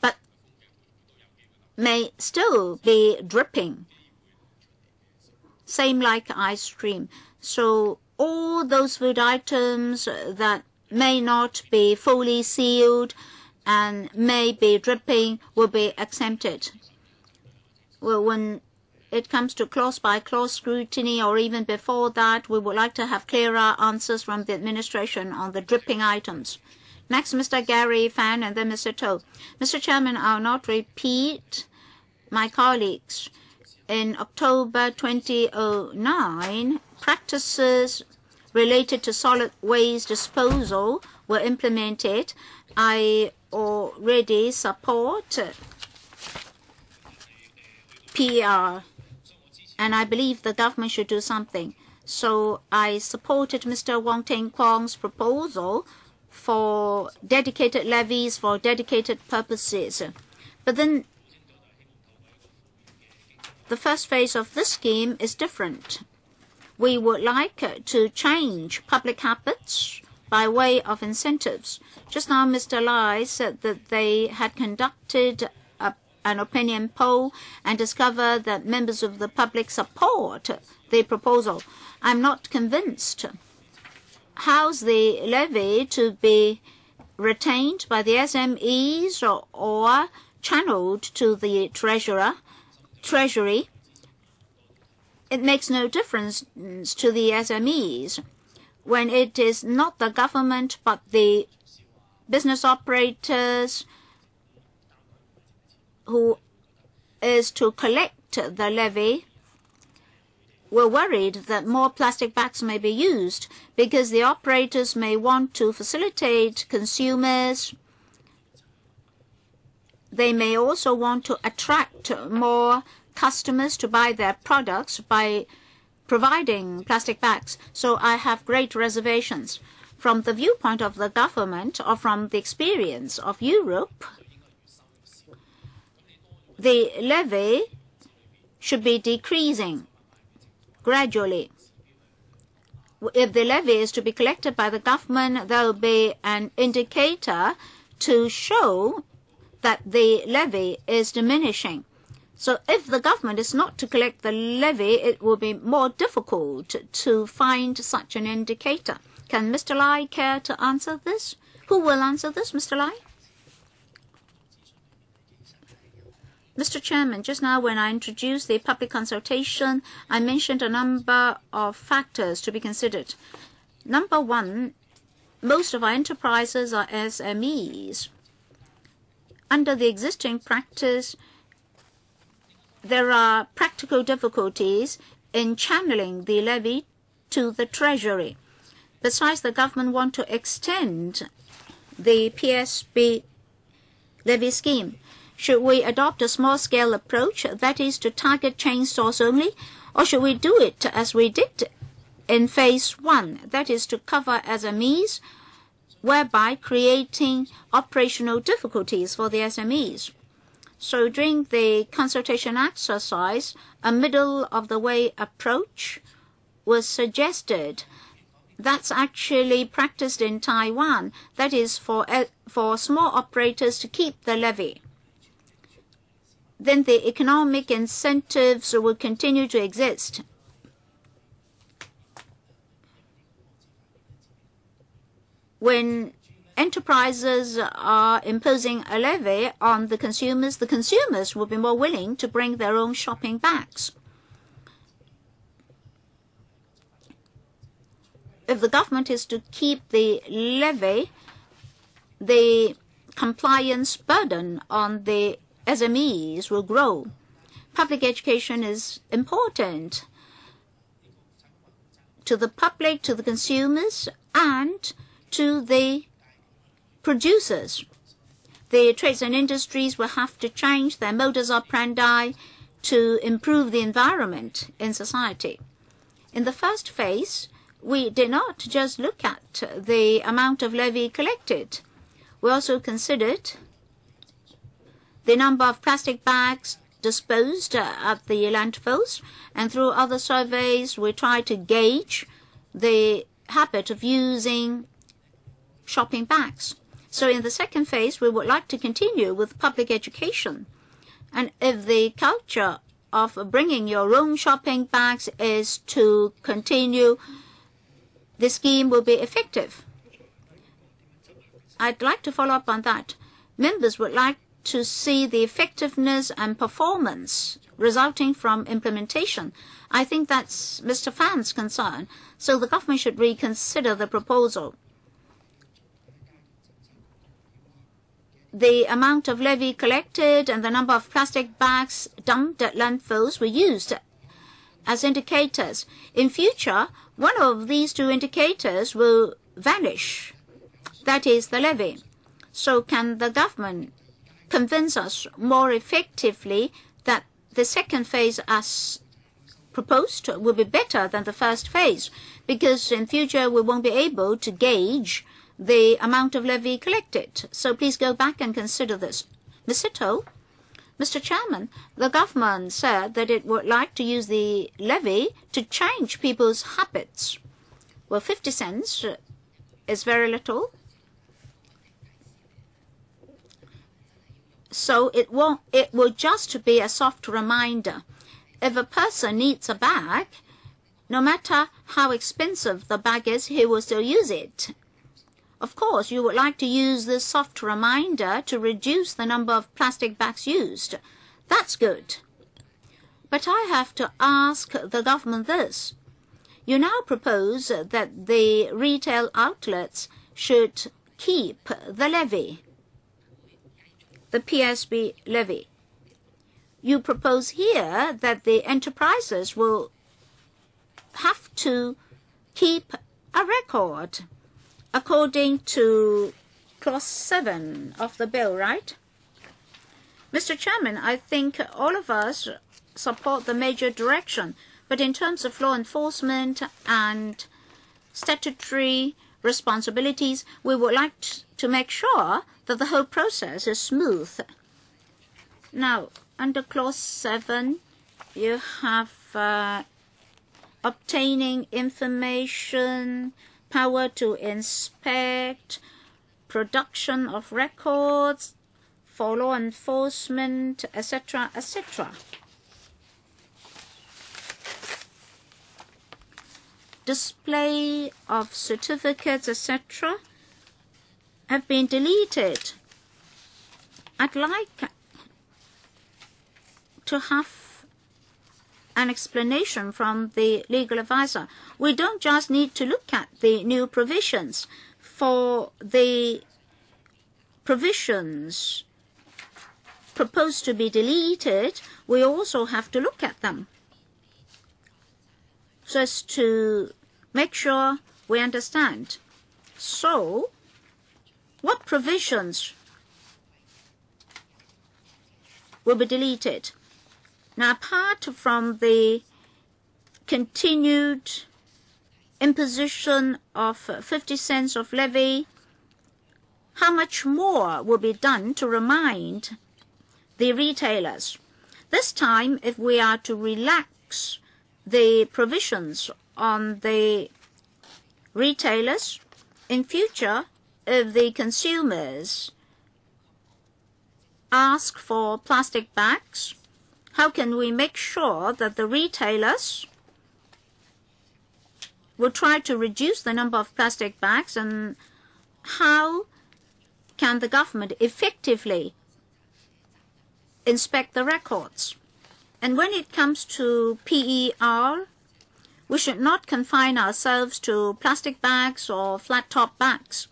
but may still be dripping, same like ice cream. So all those food items that may not be fully sealed and may be dripping will be exempted. Well, when it comes to clause-by-clause scrutiny or even before that, we would like to have clearer answers from the administration on the dripping items. Next, Mr. Gary Fan and then Mr. To. Mr. Chairman, I'll not repeat my colleagues. In October 2009, practices related to solid waste disposal were implemented. I already support PR, and I believe the government should do something. So I supported Mr. Wong Teng Kwong's proposal for dedicated levies for dedicated purposes. But then the first phase of this scheme is different. We would like to change public habits by way of incentives. Just now, Mr. Lai said that they had conducted an opinion poll and discovered that members of the public support the proposal. I'm not convinced. How's the levy to be retained by the SMEs or channeled to the treasury? it makes no difference to the SMEs when it is not the government but the business operators who is to collect the levy. We're worried that more plastic bags may be used because the operators may want to facilitate consumers. They may also want to attract more customers to buy their products by providing plastic bags. So I have great reservations. From the viewpoint of the government or from the experience of Europe, the levy should be decreasing gradually. If the levy is to be collected by the government, there will be an indicator to show that the levy is diminishing. So if the government is not to collect the levy, it will be more difficult to find such an indicator. Can Mr. Lai care to answer this? Who will answer this, Mr. Lai? Mr. Chairman, just now when I introduced the public consultation, I mentioned a number of factors to be considered. Number one, most of our enterprises are SMEs. Under the existing practice, there are practical difficulties in channeling the levy to the Treasury. Besides, the government wants to extend the PSB levy scheme. Should we adopt a small-scale approach, that is to target chain stores only, or should we do it as we did in phase 1, that is to cover SMEs, whereby creating operational difficulties for the SMEs? So during the consultation exercise, a middle-of-the-way approach was suggested. That's actually practiced in Taiwan. That is for small operators to keep the levy. Then the economic incentives will continue to exist. When enterprises are imposing a levy on the consumers will be more willing to bring their own shopping bags. If the government is to keep the levy, the compliance burden on the SMEs will grow. Public education is important to the public, to the consumers, and to the producers. The trades and industries will have to change their modus operandi to improve the environment in society. In the first phase, we did not just look at the amount of levy collected. We also considered the number of plastic bags disposed at the landfills, and through other surveys, we tried to gauge the habit of using shopping bags. So in the second phase, we would like to continue with public education. And if the culture of bringing your own shopping bags is to continue, the scheme will be effective. I'd like to follow up on that. Members would like to see the effectiveness and performance resulting from implementation. I think that's Mr. Fan's concern. So the government should reconsider the proposal. The amount of levy collected and the number of plastic bags dumped at landfills were used as indicators. In future, one of these two indicators will vanish. That is the levy. So can the government convince us more effectively that the second phase as proposed will be better than the first phase? Because in future we won't be able to gauge the amount of levy collected. So please go back and consider this. Ms. Sito, Mr. Chairman, the government said that it would like to use the levy to change people's habits. Well, 50 cents is very little. So it will just be a soft reminder. If a person needs a bag, no matter how expensive the bag is, he will still use it. Of course, you would like to use this soft reminder to reduce the number of plastic bags used. That's good. But I have to ask the government this. You now propose that the retail outlets should keep the levy, the PSB levy. You propose here that the enterprises will have to keep a record according to Clause 7 of the bill, right? Mr. Chairman, I think all of us support the major direction, but in terms of law enforcement and statutory responsibilities, we would like to make sure that the whole process is smooth. Now, under Clause 7, you have obtaining information, power to inspect, production of records for law enforcement, etc., etc. Display of certificates, etc., have been deleted. I'd like to have an explanation from the legal advisor. We don't just need to look at the new provisions. For the provisions proposed to be deleted, we also have to look at them so as to make sure we understand. So, what provisions will be deleted? Now, apart from the continued imposition of 50 cents of levy, how much more will be done to remind the retailers? This time, if we are to relax the provisions on the retailers, in future, if the consumers ask for plastic bags, how can we make sure that the retailers will try to reduce the number of plastic bags, and how can the government effectively inspect the records? And when it comes to PER, we should not confine ourselves to plastic bags or flat-top bags.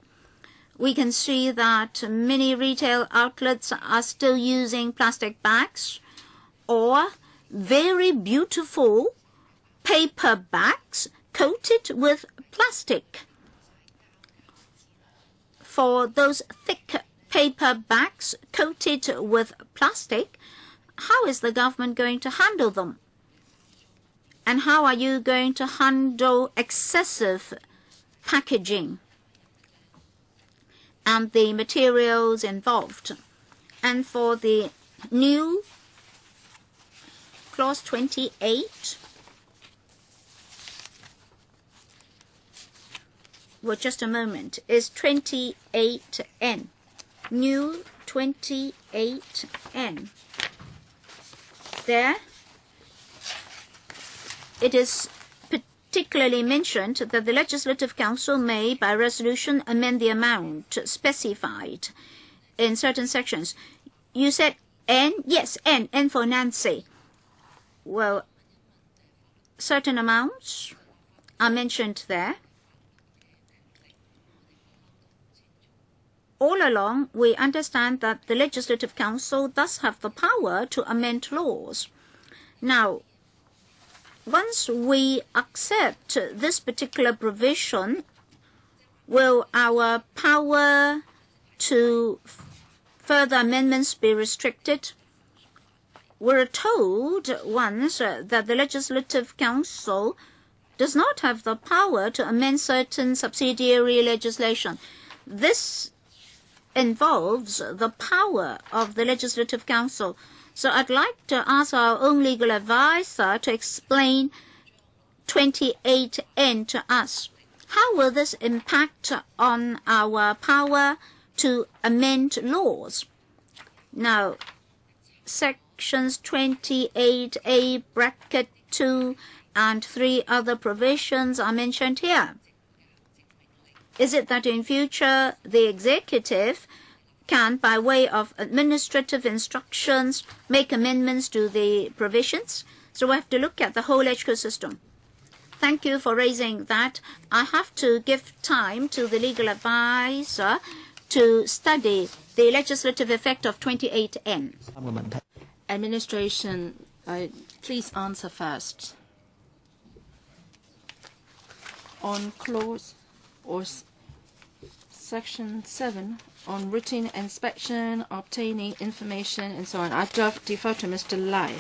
We can see that many retail outlets are still using plastic bags or very beautiful paper bags coated with plastic. For those thick paper bags coated with plastic, how is the government going to handle them? And how are you going to handle excessive packaging and the materials involved? And for the new Clause 28, well, just a moment, is 28N. New 28N. There, it is particularly mentioned that the Legislative Council may, by resolution, amend the amount specified in certain sections. You said N? Yes, N. N for Nancy. Well, certain amounts are mentioned there. All along, we understand that the Legislative Council does have the power to amend laws. Now, once we accept this particular provision, will our power to further amendments be restricted? We're told once that the Legislative Council does not have the power to amend certain subsidiary legislation. This involves the power of the Legislative Council. So I'd like to ask our own legal advisor to explain 28N to us. How will this impact on our power to amend laws? Now, Sections 28A bracket 2 and 3 other provisions are mentioned here. Is it that in future the executive can, by way of administrative instructions, make amendments to the provisions? So we have to look at the whole ecosystem. Thank you for raising that. I have to give time to the legal advisor to study the legislative effect of 28N. Administration, please answer first. On clause or section 7 on routine inspection, obtaining information, and so on. I defer to Mr. Lai.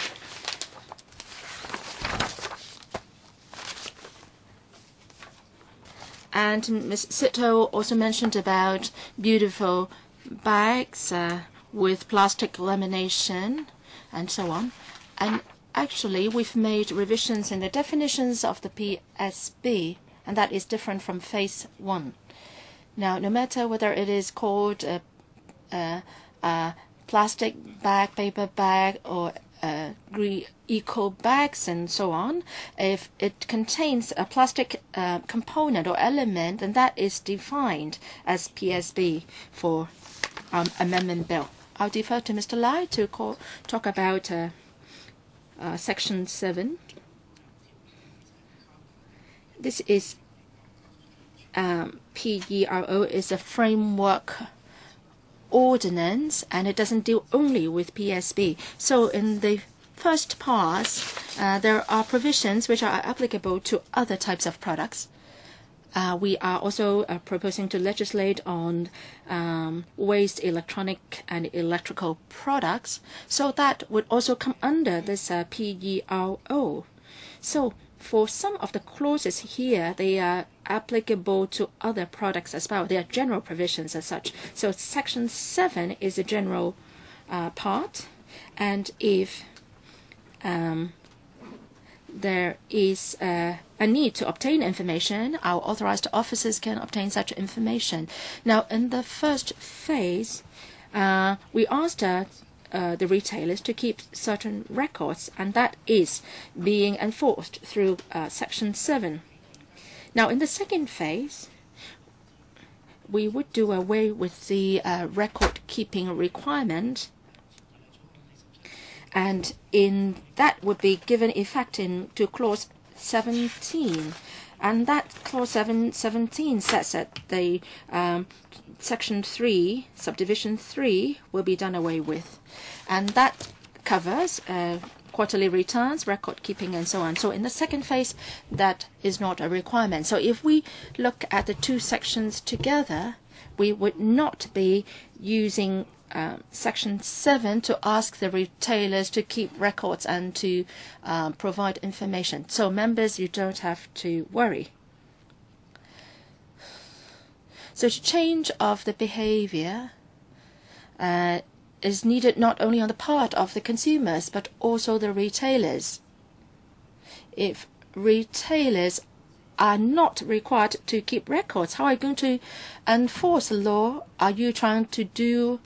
And Ms. Sito also mentioned about beautiful bags with plastic lamination and so on. And actually, we've made revisions in the definitions of the PSB, and that is different from phase 1. Now, no matter whether it is called a plastic bag, paper bag, or eco bags and so on, if it contains a plastic component or element, then that is defined as PSB for amendment bill. I'll defer to Mr. Lai to talk about section 7. This is PERO is a framework ordinance, and it doesn't deal only with PSB. So in the first pass, there are provisions which are applicable to other types of products. We are also proposing to legislate on waste electronic and electrical products, so that would also come under this PERO. So for some of the clauses here, they are applicable to other products as well. They are general provisions as such. So section 7 is a general part, and if there is a need to obtain information, our authorized officers can obtain such information. Now, in the first phase, we asked the retailers to keep certain records, and that is being enforced through section 7. Now, in the second phase, we would do away with the record-keeping requirement, and in that would be given effect to clause 17. And that clause 17 says that the section 3, subdivision 3, will be done away with. And that covers quarterly returns, record keeping, and so on. So in the second phase, that is not a requirement. So if we look at the two sections together, we would not be using section 7 to ask the retailers to keep records and to provide information. So members, you don't have to worry. So change of the behavior is needed not only on the part of the consumers, but also the retailers. If retailers are not required to keep records, how are you going to enforce the law? Are you trying to do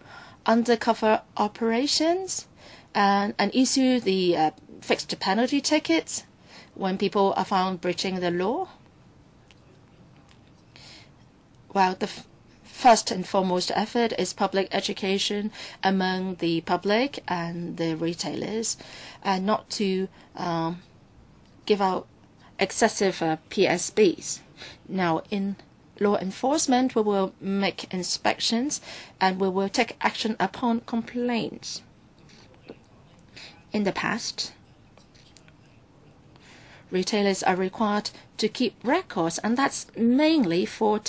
undercover operations and issue the fixed penalty tickets when people are found breaching the law? Well, the first and foremost effort is public education among the public and the retailers, and not to give out excessive PSBs. Now, in law enforcement, we will make inspections and we will take action upon complaints. In the past, retailers are required to keep records, and that's mainly for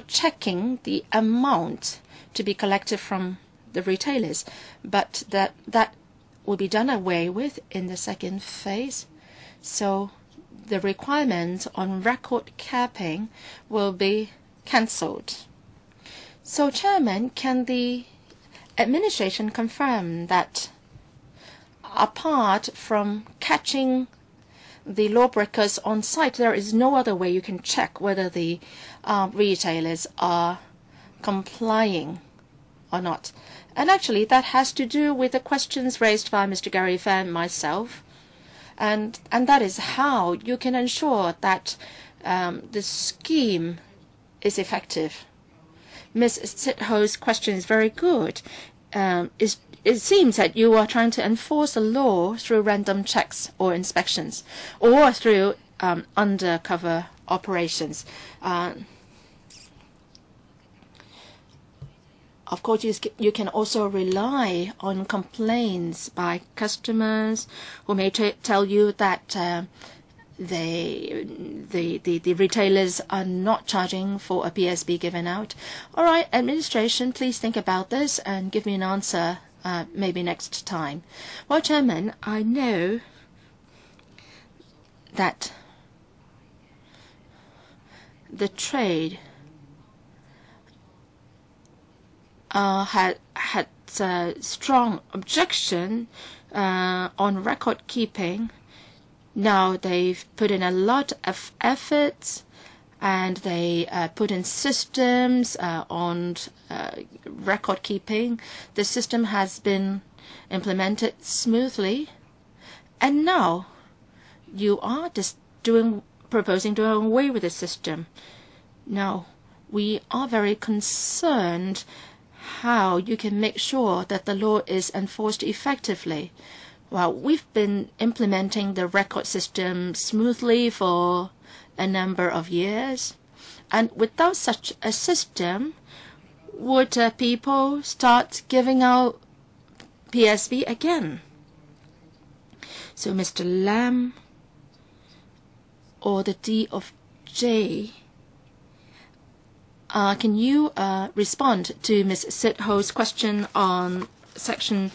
checking the amount to be collected from the retailers. But that will be done away with in the second phase. So the requirement on record keeping will be cancelled. So, Chairman, can the administration confirm that apart from catching the lawbreakers on site, there is no other way you can check whether the retailers are complying or not? And actually, that has to do with the questions raised by Mr. Gary Fan and myself. And that is how you can ensure that the scheme is effective. Ms. Sitho's question is very good. it seems that you are trying to enforce the law through random checks or inspections, or through undercover operations. Of course, you can also rely on complaints by customers who may tell you that the retailers are not charging for a PSB given out. All right, administration, please think about this and give me an answer maybe next time. Well, Chairman, I know that the trade had strong objection on record keeping. Now they've put in a lot of efforts, and they put in systems on record keeping. The system has been implemented smoothly, and now you are just proposing to do away with the system. Now we are very concerned how you can make sure that the law is enforced effectively. Well, we've been implementing the record system smoothly for a number of years, and without such a system, would people start giving out PSB again? So Mr. Lam or the D of J, can you respond to Ms. Sit-Ho's question on Section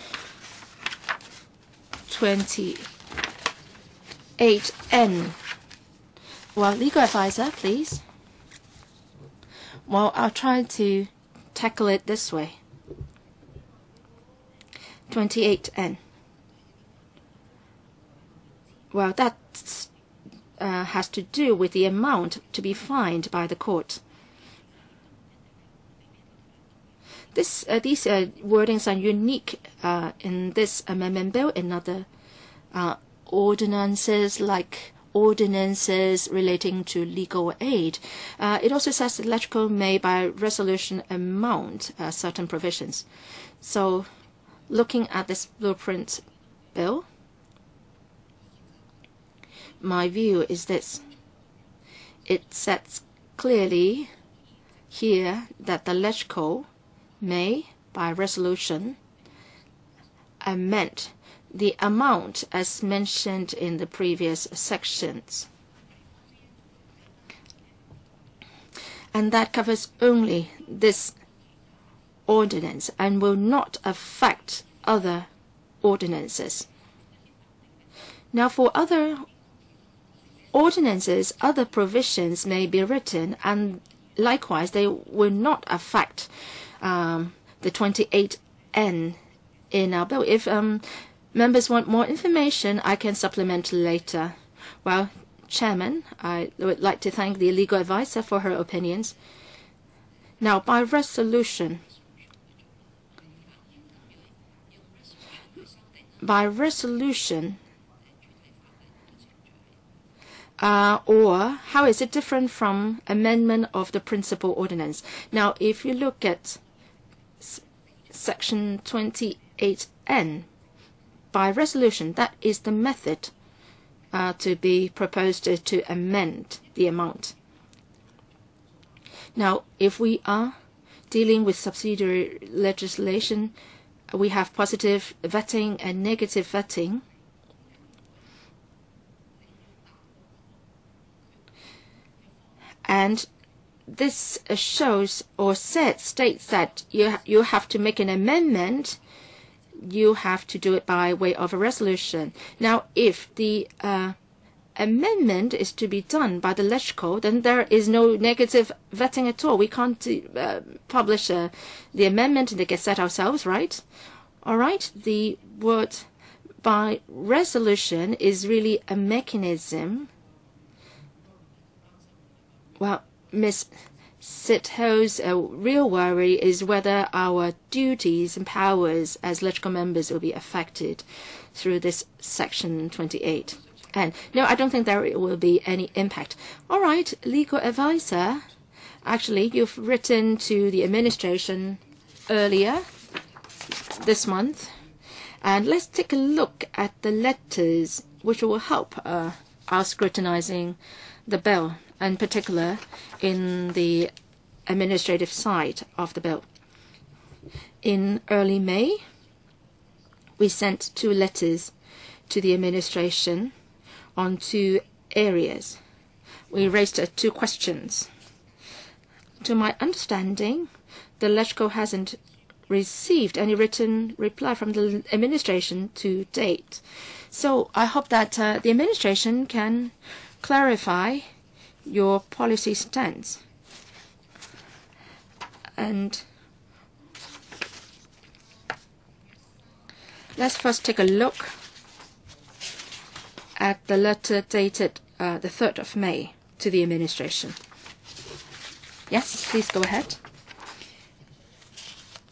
28N? Well, legal advisor, please. Well, I'll try to tackle it this way. 28N. Well, that has to do with the amount to be fined by the court. These wordings are unique in this amendment bill. In other ordinances, like ordinances relating to legal aid, it also says that LegCo may, by resolution, amount certain provisions. So, looking at this blueprint bill, my view is this. It sets clearly here that the LegCo may, by resolution, amend the amount as mentioned in the previous sections. And that covers only this ordinance and will not affect other ordinances. Now, for other ordinances, other provisions may be written, and likewise, they will not affect the 28N in our bill. If members want more information, I can supplement later. Well, Chairman, I would like to thank the legal advisor for her opinions. Now, by resolution, or how is it different from amendment of the principal ordinance? Now, if you look at Section 28N, by resolution, that is the method to be proposed to amend the amount. Now, if we are dealing with subsidiary legislation, we have positive vetting and negative vetting. And this shows or states that you have to make an amendment. You have to do it by way of a resolution. Now, if the amendment is to be done by the LegCo, then there is no negative vetting at all. We can't publish the amendment in the Gazette ourselves, right? All right. The word by resolution is really a mechanism. Well, Ms. Sit-Ho's real worry is whether our duties and powers as LegCo members will be affected through this Section 28. And no, I don't think there will be any impact. All right, legal advisor, actually, you've written to the administration earlier this month. And let's take a look at the letters which will help our scrutinizing the bill, in particular in the administrative side of the bill. In early May, we sent 2 letters to the administration on 2 areas. We raised 2 questions. To my understanding, the LegCo hasn't received any written reply from the administration to date. So I hope that the administration can clarify your policy stance. And let's first take a look at the letter dated the 3rd of May to the administration. Yes, please go ahead.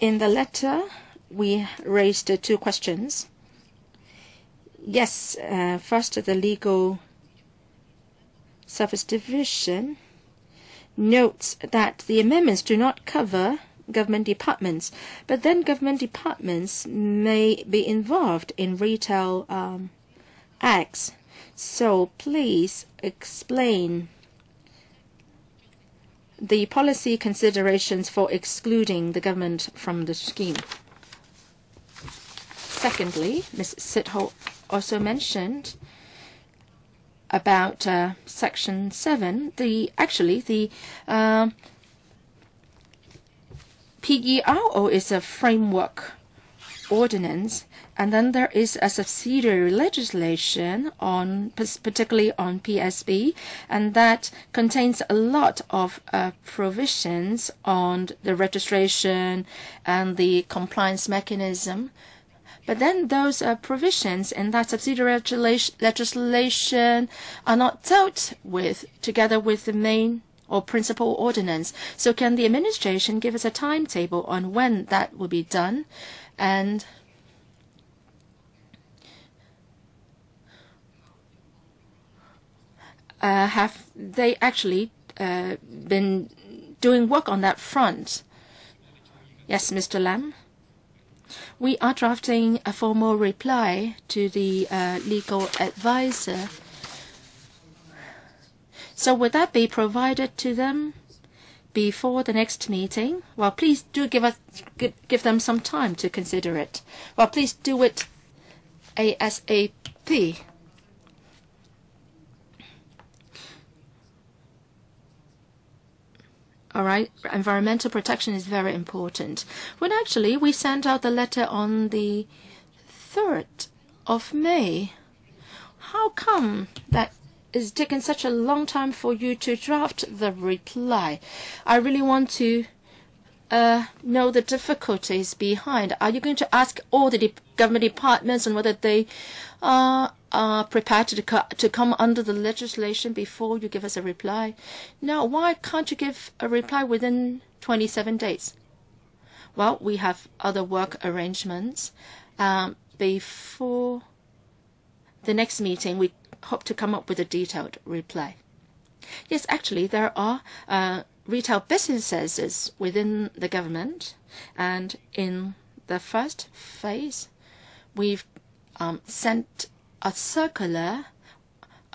In the letter, we raised 2 questions. Yes, first, the Legal Service Division notes that the amendments do not cover government departments, but then government departments may be involved in retail acts. So please explain the policy considerations for excluding the government from the scheme. Secondly, Ms. Sitho also mentioned about Section 7. The PERO is a framework ordinance, and then there is a subsidiary legislation particularly on PSB, and that contains a lot of provisions on the registration and the compliance mechanism. But then those provisions in that subsidiary legislation are not dealt with together with the main or principal ordinance. So can the administration give us a timetable on when that will be done? And have they actually been doing work on that front? Yes, Mr. Lam. We are drafting a formal reply to the legal advisor. So would that be provided to them before the next meeting? Well, please do give them some time to consider it. Well, please do it ASAP. All right, environmental protection is very important. When actually we sent out the letter on the 3rd of May, how come that is taking such a long time for you to draft the reply? I really want to know the difficulties behind. Are you going to ask all the government departments on whether they are prepared to come under the legislation before you give us a reply? No, why can't you give a reply within 27 days? Well, we have other work arrangements. Before the next meeting, we hope to come up with a detailed reply. Yes, actually, there are retail businesses within the government, and in the first phase, we've sent a circular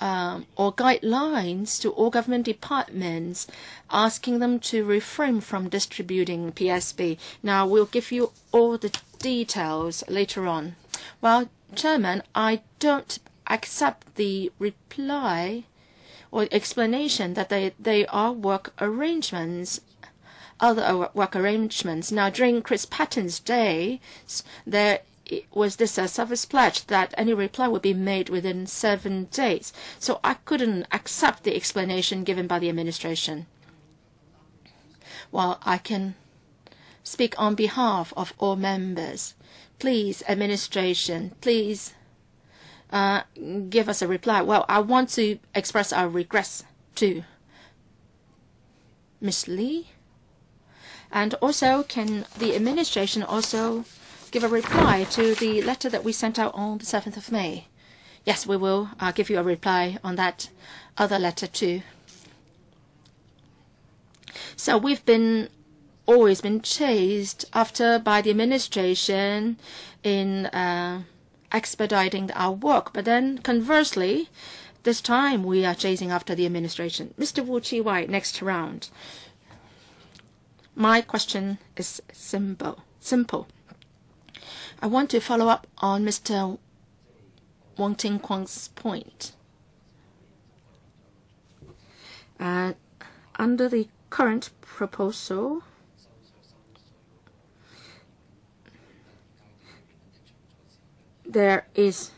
or guidelines to all government departments asking them to refrain from distributing PSB. Now, we'll give you all the details later on. Well, Chairman, I don't accept the reply or explanation that they are work arrangements, other work arrangements. Now, during Chris Patton's day, there was this service pledge that any reply would be made within 7 days. So I couldn't accept the explanation given by the administration. Well, I can speak on behalf of all members. Please, administration, please give us a reply. Well, I want to express our regrets to Ms. Lee. And also, can the administration also give a reply to the letter that we sent out on the 7th of May? Yes, we will give you a reply on that other letter too. So we've been always been chased after by the administration in expediting our work. But then conversely, this time we are chasing after the administration. Mr. Wu Chi-wai, next round. My question is simple. I want to follow up on Mr. Wong Ting Kwang's point. Under the current proposal, there is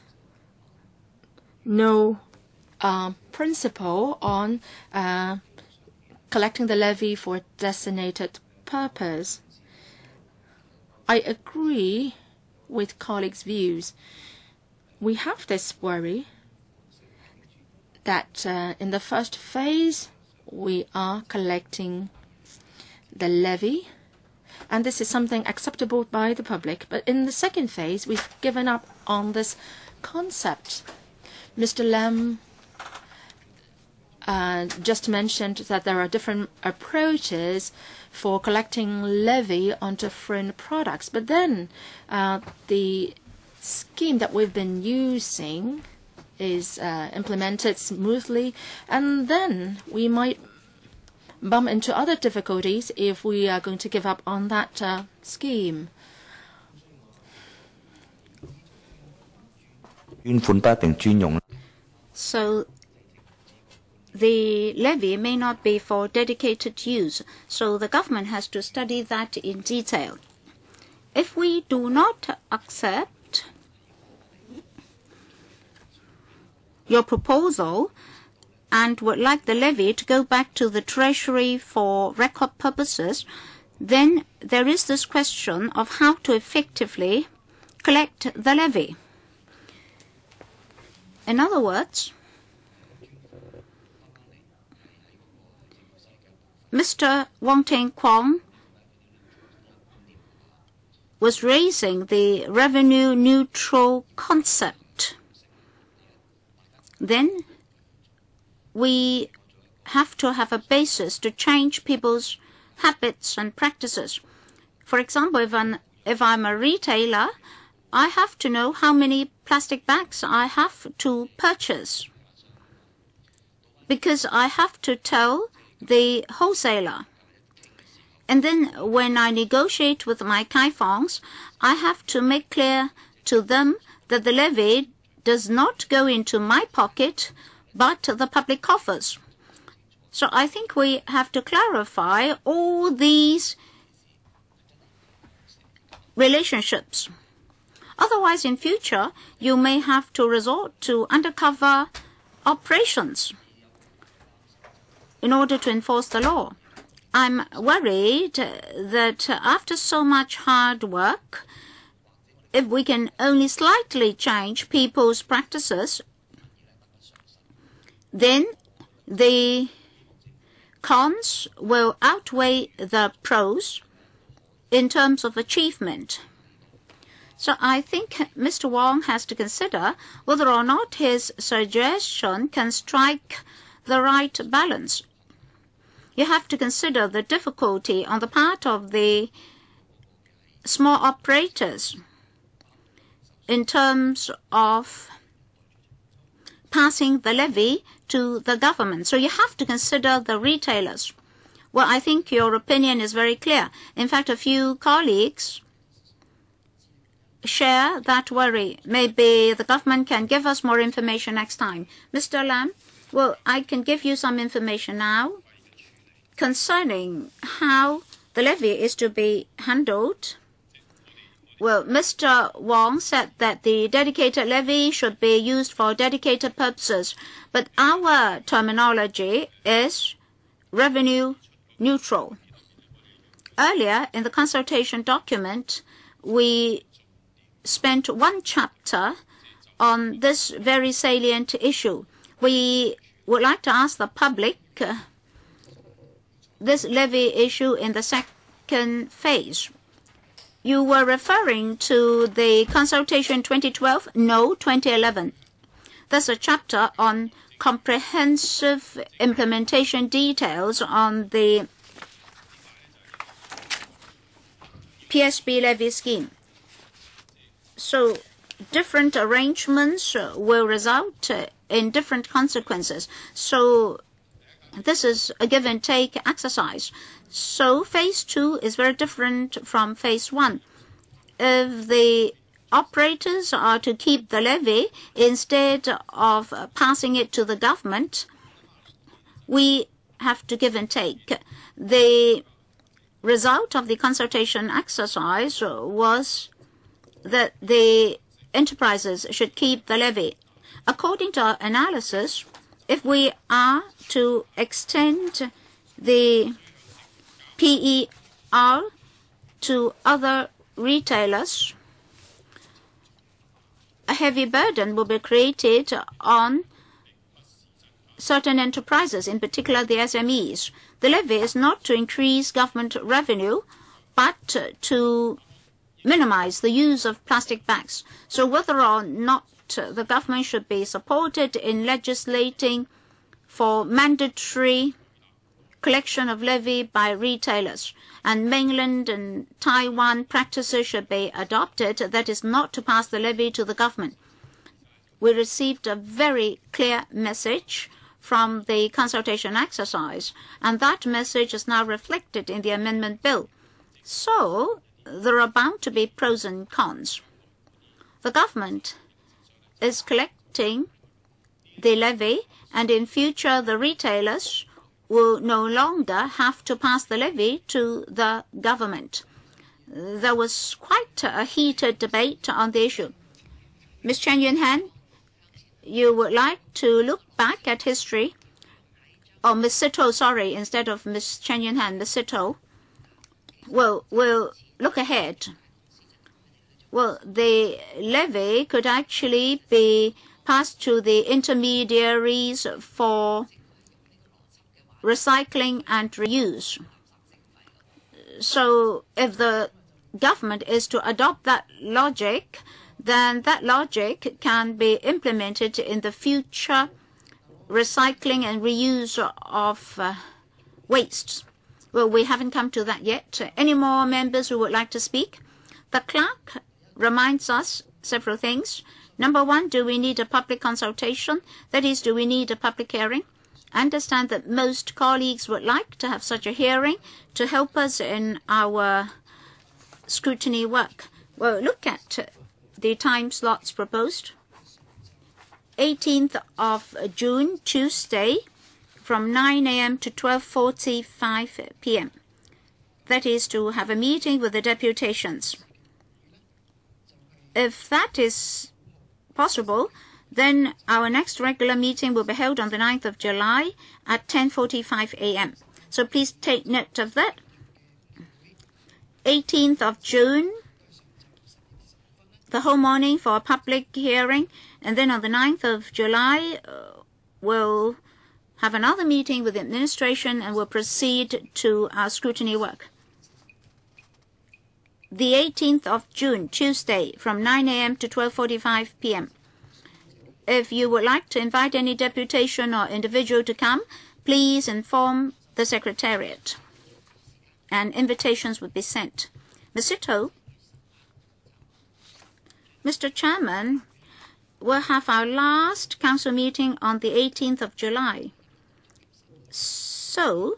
no principle on collecting the levy for designated purpose. I agree with colleagues' views. We have this worry that in the first phase, we are collecting the levy, and this is something acceptable by the public. But in the second phase, we've given up on this concept. Mr. Lam just mentioned that there are different approaches for collecting levy on different products. But then the scheme that we've been using is implemented smoothly, and then we might bump into other difficulties if we are going to give up on that scheme. So the levy may not be for dedicated use, so the government has to study that in detail. If we do not accept your proposal and would like the levy to go back to the Treasury for record purposes, then there is this question of how to effectively collect the levy. In other words, Mr. Wong Ting Kwang was raising the revenue neutral concept. Then we have to have a basis to change people's habits and practices. For example, if I'm a retailer, I have to know how many plastic bags I have to purchase, because I have to tell the wholesaler. And then when I negotiate with my kaifongs, I have to make clear to them that the levy does not go into my pocket, but the public coffers. So I think we have to clarify all these relationships. Otherwise, in future, you may have to resort to undercover operations in order to enforce the law. I'm worried that after so much hard work, if we can only slightly change people's practices, then the cons will outweigh the pros in terms of achievement. So I think Mr. Wong has to consider whether or not his suggestion can strike the right balance. You have to consider the difficulty on the part of the small operators in terms of passing the levy to the government. So you have to consider the retailers. Well, I think your opinion is very clear. In fact, a few colleagues share that worry. Maybe the government can give us more information next time. Mr. Lam, well, I can give you some information now concerning how the levy is to be handled. Well, Mr. Wong said that the dedicated levy should be used for dedicated purposes, but our terminology is revenue neutral. Earlier, in the consultation document, we spent one chapter on this very salient issue. We would like to ask the public this levy issue in the second phase. You were referring to the consultation 2012? No, 2011. There's a chapter on comprehensive implementation details on the PSB levy scheme. So different arrangements will result in different consequences. So this is a give and take exercise. So phase 2 is very different from phase 1. If the operators are to keep the levy instead of passing it to the government, we have to give and take. The result of the consultation exercise was that the enterprises should keep the levy. According to our analysis, if we are to extend the PER to other retailers, a heavy burden will be created on certain enterprises, in particular the SMEs. The levy is not to increase government revenue, but to minimize the use of plastic bags. So whether or not the government should be supported in legislating for mandatory collection of levy by retailers, and mainland and Taiwan practices should be adopted, that is not to pass the levy to the government. We received a very clear message from the consultation exercise, and that message is now reflected in the amendment bill. So there are bound to be pros and cons. The government is collecting the levy, and in future the retailers will no longer have to pass the levy to the government. There was quite a heated debate on the issue. Ms. Chen Yunhan, you would like to look back at history? Oh, Ms. Sito, sorry, instead of Ms. Chen Yunhan, Ms. Sito. Well, we'll look ahead. Well, the levy could actually be passed to the intermediaries for recycling and reuse. So if the government is to adopt that logic, then that logic can be implemented in the future recycling and reuse of wastes. Well, we haven't come to that yet. Any more members who would like to speak? The clerk reminds us several things. Number 1, do we need a public consultation? That is, do we need a public hearing? I understand that most colleagues would like to have such a hearing to help us in our scrutiny work. Well, look at the time slots proposed. 18th of June, Tuesday, from 9 a.m. to 12:45 p.m. That is to have a meeting with the deputations. If that is possible, then our next regular meeting will be held on the 9th of July at 10:45 a.m. So please take note of that. 18th of June, the whole morning for a public hearing, and then on the 9th of July, we'll have another meeting with the administration and we'll proceed to our scrutiny work. The 18th of June, Tuesday, from 9 a.m. to 12:45 p.m. If you would like to invite any deputation or individual to come, please inform the Secretariat, and invitations would be sent. Ms. Sito, Mr. Chairman, we'll have our last council meeting on the 18th of July. So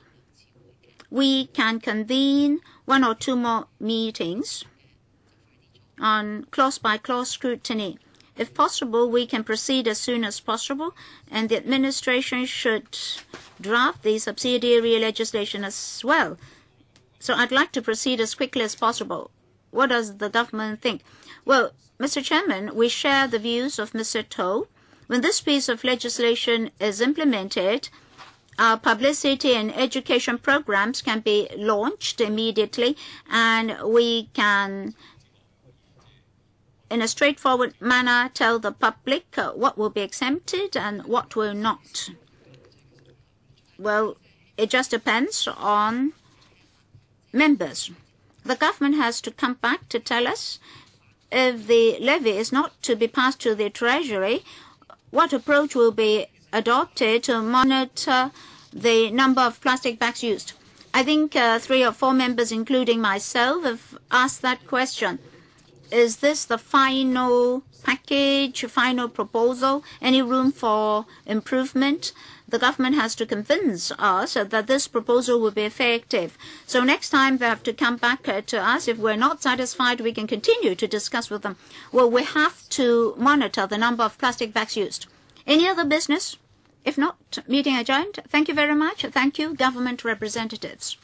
we can convene 1 or 2 more meetings on clause-by-clause scrutiny. If possible, we can proceed as soon as possible, and the administration should draft the subsidiary legislation as well. So I'd like to proceed as quickly as possible. What does the government think? Well, Mr. Chairman, we share the views of Mr. To. When this piece of legislation is implemented, our publicity and education programs can be launched immediately, and we can, in a straightforward manner, tell the public what will be exempted and what will not. Well, it just depends on members. The government has to come back to tell us if the levy is not to be passed to the Treasury, what approach will be adopted to monitor the number of plastic bags used. I think 3 or 4 members, including myself, have asked that question. Is this the final package, final proposal? Any room for improvement? The government has to convince us that this proposal will be effective. So next time they have to come back to us. If we're not satisfied, we can continue to discuss with them. Well, we have to monitor the number of plastic bags used. Any other business? If not, meeting adjourned. Thank you very much. Thank you, government representatives.